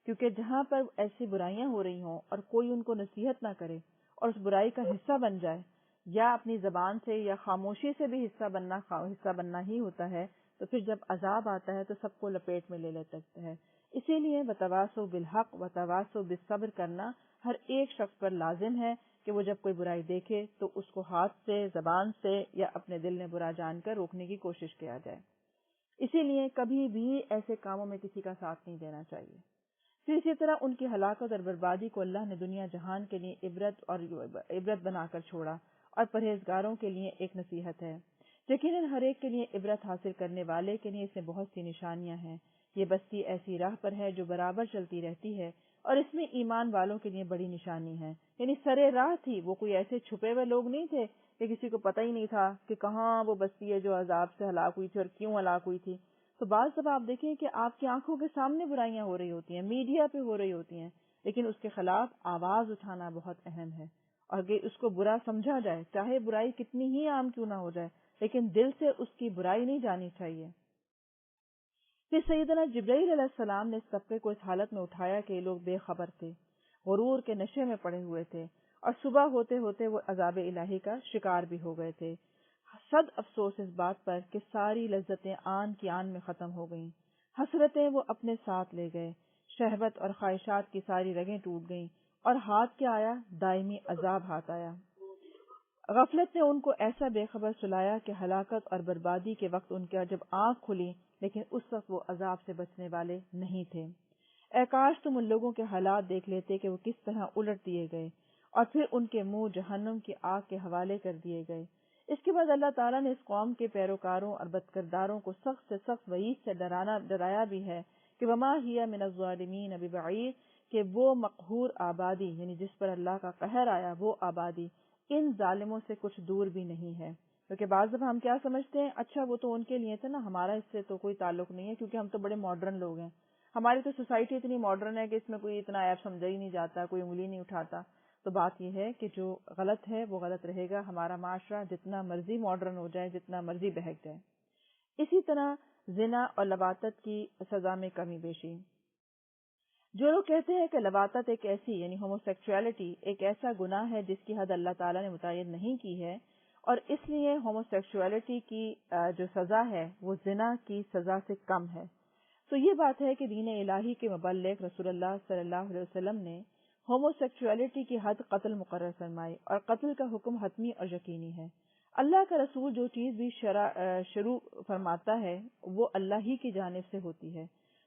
کیونکہ جہاں پر ایسی برائیاں ہو رہی ہوں اور کوئی ان کو نصیحت نہ کرے اور اس برائی کا حصہ بن جائے، یا اپنی زبان سے یا خاموشی سے بھی حصہ بننا ہی ہوتا ہے، تو پھر جب عذاب آتا ہے تو سب کو لپیٹ میں لے لیتا ہے۔ اسی لیے وتواصوا بالحق وتواصوا بالصبر کرنا ہر ایک شخص پر لازم ہے کہ وہ جب کوئی برائی دیکھے تو اس کو ہاتھ سے، زبان سے یا اپنے دل میں برا جان کر روکنے کی کوشش کیا جائے۔ اسی لیے کبھی بھی ایسے کاموں میں کسی کا ساتھ نہیں دینا چاہیے۔ پھر اسی طرح ان کی ہلاکت اور بربادی کو اللہ نے دنیا جہان کے لیے عبرت بنا کر چھوڑا اور پرہیزگاروں کے لیے ایک نصیحت ہے۔ یقیناً ہر ایک کے لیے عبرت حاصل کرنے والے کے لیے اس میں بہت سی نشانیاں ہیں۔ یہ بستی ایسی راہ پر ہے جو برابر چلتی رہتی ہے اور اس میں ایمان والوں کے لیے بڑی نشانی ہے، یعنی سرے راہ تھی، وہ کوئی ایسے چھپے ہوئے لوگ نہیں تھے کہ کسی کو پتہ ہی نہیں تھا کہ کہاں وہ بستی ہے جو عذاب سے ہلاک ہوئی تھی اور کیوں ہلاک ہوئی تھی۔ تو بعض دفعہ آپ دیکھیں کہ آپ کی آنکھوں کے سامنے برائیاں ہو رہی ہوتی ہیں، میڈیا پہ ہو رہی ہوتی ہیں، لیکن اس کے خلاف آواز اٹھانا بہت اہم ہے، اور اگر اس کو برا سمجھا جائے، چاہے برائی کتنی ہی عام کیوں نہ ہو جائے، لیکن دل سے اس کی برائی نہیں جانی چاہیے۔ پھر سیدنا جبرائیل علیہ السلام نے اس طبقے کو اس حالت میں اٹھایا کہ یہ لوگ بے خبر تھے، غرور کے نشے میں پڑے ہوئے تھے، اور صبح ہوتے ہوتے وہ عذاب الہی کا شکار بھی ہو گئے تھے۔ صد افسوس اس بات پر کہ ساری لذتیں آن کی آن میں ختم ہو گئیں، حسرتیں وہ اپنے ساتھ لے گئے، شہوت اور خواہشات کی ساری رگیں ٹوٹ گئیں، اور ہاتھ کیا آیا؟ دائمی عذاب ہاتھ آیا۔ غفلت نے ان کو ایسا بے خبر سلایا کہ ہلاکت اور بربادی کے وقت ان کی جب آنکھ کھلی لیکن اس وقت وہ عذاب سے بچنے والے نہیں تھے۔ اے کاش تم ان لوگوں کے حالات دیکھ لیتے کہ وہ کس طرح الٹ دیے گئے اور پھر ان کے منہ جہنم کی آگ کے حوالے کر دیے گئے۔ اس کے بعد اللہ تعالیٰ نے اس قوم کے پیروکاروں اور بدکرداروں کو سخت سے سخت وعید سے ڈرایا بھی ہے کہ وما ہی من الظالمین ببعید، کہ وہ مقہور آبادی یعنی جس پر اللہ کا قہر آیا وہ آبادی ان ظالموں سے کچھ دور بھی نہیں ہے۔ کیونکہ بعض دفعہ ہم کیا سمجھتے ہیں، اچھا وہ تو ان کے لیے تھا نا، ہمارا اس سے تو کوئی تعلق نہیں ہے کیونکہ ہم تو بڑے ماڈرن لوگ ہیں، ہماری تو سوسائٹی اتنی ماڈرن ہے کہ اس میں کوئی اتنا ایپ سمجھا ہی نہیں جاتا، کوئی انگلی نہیں اٹھاتا۔ تو بات یہ ہے کہ جو غلط ہے وہ غلط رہے گا، ہمارا معاشرہ جتنا مرضی ماڈرن ہو جائے، جتنا مرضی بہک جائے۔ اسی طرح زنا اور لواطت کی سزا میں کمی بیشی۔ جو لوگ کہتے ہیں کہ لواطت ایک ایسی یعنی ہوموسیکسولیٹی ایک ایسا گناہ ہے جس کی حد اللہ تعالیٰ نے متعین نہیں کی ہے، اور اس لیے ہوموسیکسولیٹی کی جو سزا ہے وہ زنا کی سزا سے کم ہے، تو یہ بات ہے کہ دین الہی کے مبلغ رسول اللہ صلی اللہ علیہ وسلم نے ہوموسیکسولیٹی کی حد قتل مقرر فرمائی، اور قتل کا حکم حتمی اور یقینی ہے۔ اللہ کا رسول جو چیز بھی شروع فرماتا ہے وہ اللہ ہی کی جانب سے ہوتی ہے۔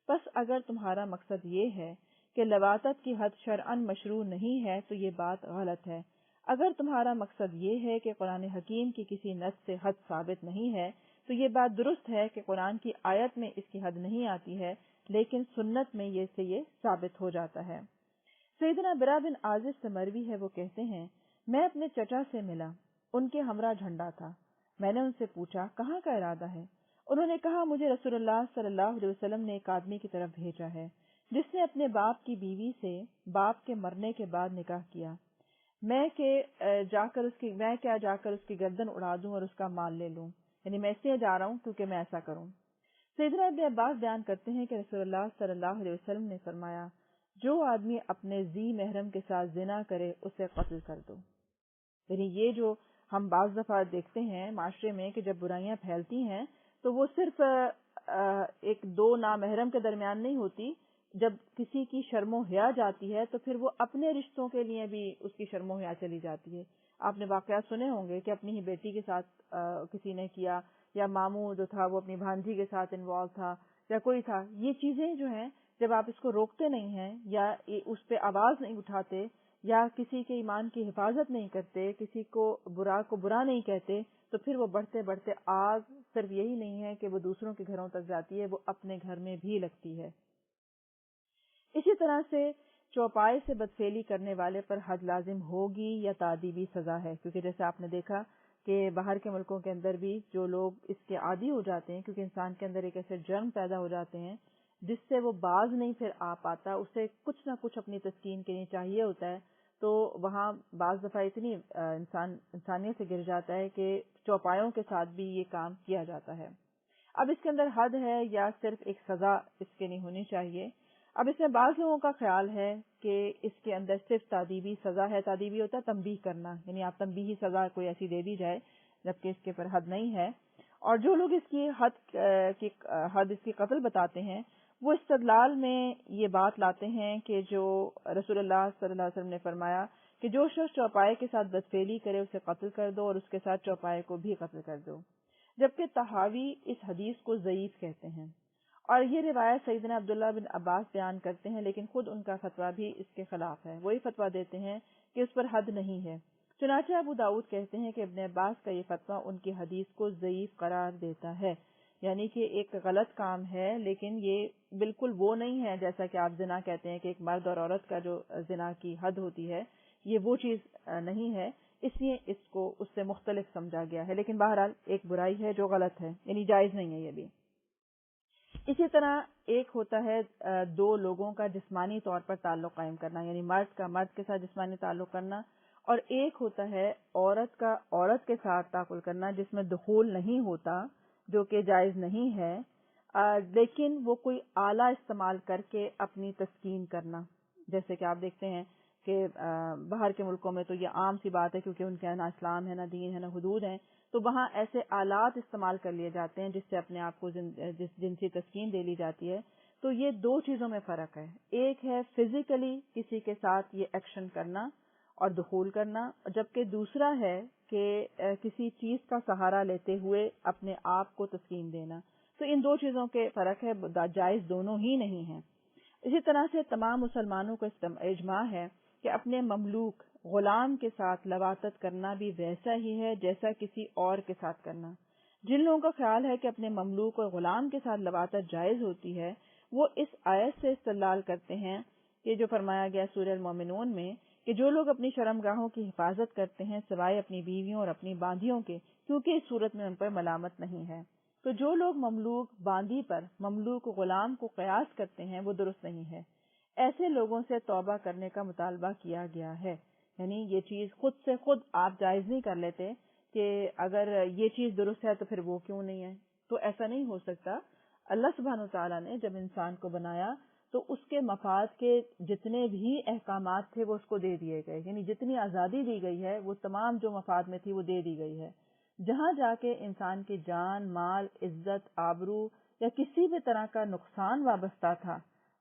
بس اگر تمہارا مقصد یہ ہے کہ لواطت کی حد شرعاً مشروع نہیں ہے تو یہ بات غلط ہے۔ اگر تمہارا مقصد یہ ہے کہ قرآن حکیم کی کسی نص سے حد ثابت نہیں ہے تو یہ بات درست ہے کہ قرآن کی آیت میں اس کی حد نہیں آتی ہے، لیکن سنت میں یہ ثابت ہو جاتا ہے۔ سیدنا برا بن عازب سے مروی ہے، وہ کہتے ہیں میں اپنے چچا سے ملا، ان کے ہمراہ جھنڈا تھا، میں نے ان سے پوچھا کہاں کا ارادہ ہے؟ انہوں نے کہا مجھے رسول اللہ صلی اللہ علیہ وسلم نے ایک آدمی کی طرف بھیجا ہے جس نے اپنے باپ کی بیوی سے باپ کے مرنے کے بعد نکاح کیا، میں جا کر اس کی گردن اڑا دوں اور اس کا مال لے لوں، یعنی میں اس لیے جا رہا ہوں کیونکہ میں ایسا کروں۔ سیدنا ابن عباس بیان کرتے ہیں کہ رسول اللہ صلی اللہ علیہ وسلم نے فرمایا جو آدمی اپنے ذی محرم کے ساتھ زنا کرے اسے قتل کر دو۔ یعنی یہ جو ہم بعض دفعہ دیکھتے ہیں معاشرے میں کہ جب برائیاں پھیلتی ہیں تو وہ صرف ایک دو نامحرم کے درمیان نہیں ہوتی، جب کسی کی شرم و حیا جاتی ہے تو پھر وہ اپنے رشتوں کے لیے بھی اس کی شرم و حیا چلی جاتی ہے۔ آپ نے واقعات سنے ہوں گے کہ اپنی ہی بیٹی کے ساتھ کسی نے کیا، یا ماموں جو تھا وہ اپنی بھانجی کے ساتھ انوالو تھا، یا کوئی تھا۔ یہ چیزیں جو ہیں جب آپ اس کو روکتے نہیں ہیں یا اس پہ آواز نہیں اٹھاتے یا کسی کے ایمان کی حفاظت نہیں کرتے، کسی کو برا نہیں کہتے، تو پھر وہ بڑھتے بڑھتے آگ صرف یہی نہیں ہے کہ وہ دوسروں کے گھروں تک جاتی ہے، وہ اپنے گھر میں بھی لگتی ہے۔ اسی طرح سے چوپائے سے بدفعلی کرنے والے پر حد لازم ہوگی یا تعدیبی سزا ہے، کیونکہ جیسے آپ نے دیکھا کہ باہر کے ملکوں کے اندر بھی جو لوگ اس کے عادی ہو جاتے ہیں، کیونکہ انسان کے اندر ایک ایسے جرم پیدا ہو جاتے ہیں جس سے وہ باز نہیں پھر آ پاتا، اسے کچھ نہ کچھ اپنی تسکین کے لیے چاہیے ہوتا ہے، تو وہاں بعض دفعہ اتنی انسانیت سے گر جاتا ہے کہ چوپایوں کے ساتھ بھی یہ کام کیا جاتا ہے۔ اب اس کے اندر حد ہے یا صرف ایک سزا اس کے نہیں ہونی چاہیے؟ اب اس میں بعض لوگوں کا خیال ہے کہ اس کے اندر صرف تعدیبی سزا ہے، تعدیبی ہوتا ہے تنبیہ کرنا، یعنی آپ تنبیہی سزا کوئی ایسی دے دی جائے جبکہ اس کے پر حد نہیں ہے۔ اور جو لوگ اس کی حد اس کی قتل بتاتے ہیں وہ استدلال میں یہ بات لاتے ہیں کہ جو رسول اللہ صلی اللہ علیہ وسلم نے فرمایا کہ جو شخص چوپائے کے ساتھ بدفعلی کرے اسے قتل کر دو اور اس کے ساتھ چوپائے کو بھی قتل کر دو، جبکہ طحاوی اس حدیث کو ضعیف کہتے ہیں، اور یہ روایت سیدنا عبداللہ بن عباس بیان کرتے ہیں، لیکن خود ان کا فتویٰ بھی اس کے خلاف ہے، وہی فتویٰ دیتے ہیں کہ اس پر حد نہیں ہے۔ چنانچہ ابو داؤد کہتے ہیں کہ ابن عباس کا یہ فتویٰ ان کی حدیث کو ضعیف قرار دیتا ہے، یعنی کہ ایک غلط کام ہے، لیکن یہ بالکل وہ نہیں ہے جیسا کہ آپ زنا کہتے ہیں کہ ایک مرد اور عورت کا جو زنا کی حد ہوتی ہے، یہ وہ چیز نہیں ہے، اس لیے اس کو اس سے مختلف سمجھا گیا ہے، لیکن بہرحال ایک برائی ہے جو غلط ہے، یعنی جائز نہیں ہے یہ بھی۔ اسی طرح ایک ہوتا ہے دو لوگوں کا جسمانی طور پر تعلق قائم کرنا، یعنی مرد کا مرد کے ساتھ جسمانی تعلق کرنا، اور ایک ہوتا ہے عورت کا عورت کے ساتھ تعلق کرنا جس میں دخول نہیں ہوتا، جو کہ جائز نہیں ہے، لیکن وہ کوئی آلہ استعمال کر کے اپنی تسکین کرنا، جیسے کہ آپ دیکھتے ہیں کہ باہر کے ملکوں میں تو یہ عام سی بات ہے، کیونکہ ان کے نہ اسلام ہے، نہ دین ہے، نہ حدود ہیں، تو وہاں ایسے آلات استعمال کر لیے جاتے ہیں جس سے اپنے آپ کو جنسی تسکین دے لی جاتی ہے۔ تو یہ دو چیزوں میں فرق ہے، ایک ہے فزیکلی کسی کے ساتھ یہ ایکشن کرنا اور دخول کرنا، جبکہ دوسرا ہے کہ کسی چیز کا سہارا لیتے ہوئے اپنے آپ کو تسکین دینا۔ تو ان دو چیزوں کے فرق ہے، جائز دونوں ہی نہیں ہیں۔ اسی طرح سے تمام مسلمانوں کا اجماع ہے کہ اپنے مملوک غلام کے ساتھ لواطت کرنا بھی ویسا ہی ہے جیسا کسی اور کے ساتھ کرنا۔ جن لوگوں کا خیال ہے کہ اپنے مملوک اور غلام کے ساتھ لواطت جائز ہوتی ہے، وہ اس آیت سے استدلال کرتے ہیں کہ جو فرمایا گیا سورہ المومنون میں کہ جو لوگ اپنی شرمگاہوں کی حفاظت کرتے ہیں سوائے اپنی بیویوں اور اپنی باندیوں کے، کیونکہ اس صورت میں ان پر ملامت نہیں ہے۔ تو جو لوگ مملوک باندی پر مملوک غلام کو قیاس کرتے ہیں وہ درست نہیں ہے۔ ایسے لوگوں سے توبہ کرنے کا مطالبہ کیا گیا ہے، یعنی یہ چیز خود سے خود آپ جائز نہیں کر لیتے کہ اگر یہ چیز درست ہے تو پھر وہ کیوں نہیں ہے، تو ایسا نہیں ہو سکتا۔ اللہ سبحانہ وتعالیٰ نے جب انسان کو بنایا تو اس کے مفاد کے جتنے بھی احکامات تھے وہ اس کو دے دیے گئے، یعنی جتنی آزادی دی گئی ہے وہ تمام جو مفاد میں تھی وہ دے دی گئی ہے۔ جہاں جا کے انسان کی جان، مال، عزت، آبرو یا کسی بھی طرح کا نقصان وابستہ تھا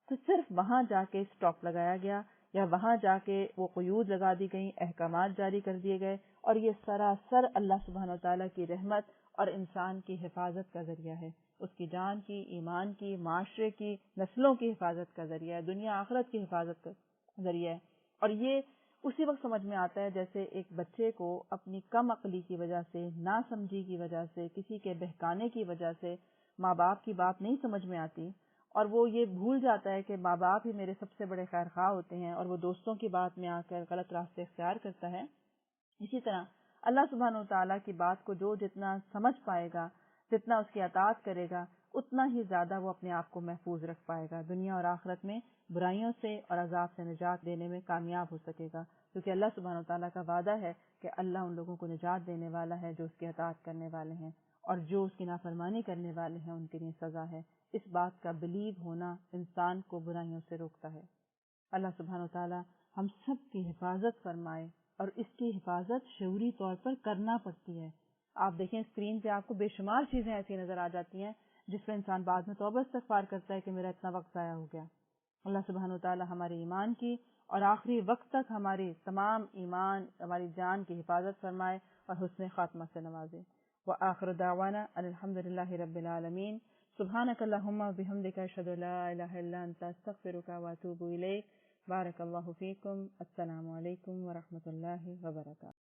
تو صرف وہاں جا کے اسٹاپ لگایا گیا یا وہاں جا کے وہ قیود لگا دی گئیں، احکامات جاری کر دیے گئے، اور یہ سراسر اللہ سبحانہ وتعالیٰ کی رحمت اور انسان کی حفاظت کا ذریعہ ہے، اس کی جان کی، ایمان کی، معاشرے کی، نسلوں کی حفاظت کا ذریعہ ہے، دنیا آخرت کی حفاظت کا ذریعہ ہے۔ اور یہ اسی وقت سمجھ میں آتا ہے جیسے ایک بچے کو اپنی کم عقلی کی وجہ سے، ناسمجھی کی وجہ سے، کسی کے بہکانے کی وجہ سے ماں باپ کی بات نہیں سمجھ میں آتی اور وہ یہ بھول جاتا ہے کہ ماں باپ ہی میرے سب سے بڑے خیر خواہ ہوتے ہیں، اور وہ دوستوں کی بات میں آ کر غلط راستے اختیار کرتا ہے۔ اسی طرح اللہ سبحانہ وتعالیٰ کی بات کو جو جتنا سمجھ پائے گا، جتنا اس کی اطاعت کرے گا، اتنا ہی زیادہ وہ اپنے آپ کو محفوظ رکھ پائے گا، دنیا اور آخرت میں برائیوں سے اور عذاب سے نجات دینے میں کامیاب ہو سکے گا، کیونکہ اللہ سبحانہ وتعالیٰ کا وعدہ ہے کہ اللہ ان لوگوں کو نجات دینے والا ہے جو اس کی اطاعت کرنے والے ہیں، اور جو اس کی نافرمانی کرنے والے ہیں ان کے لیے سزا ہے۔ اس بات کا بلیو ہونا انسان کو برائیوں سے روکتا ہے۔ اللہ سبحانہ وتعالیٰ ہم سب کی حفاظت فرمائے، اور اس کی حفاظت شعوری طور پر کرنا پڑتی ہے۔ آپ دیکھیں اسکرین پہ آپ کو بے شمار چیزیں ایسی نظر آ جاتی ہیں جس پہ انسان بعد میں توبہ استغفار کرتا ہے کہ میرا اتنا وقت ضائع ہو گیا۔ اللہ سبحانہ وتعالیٰ ہمارے ایمان کی اور آخری وقت تک ہماری تمام ایمان، ہماری جان کی حفاظت فرمائے اور حسن خاتمہ سے نوازے۔ وآخر دعوانا ان الحمد للہ رب العالمین۔ سبحانک اللہم وبحمدک اشہد ان لا الہ الا انت استغفرک واتوب الیک۔ بارک اللہ فیکم۔ السلام علیکم ورحمۃ اللہ وبرکاتہ۔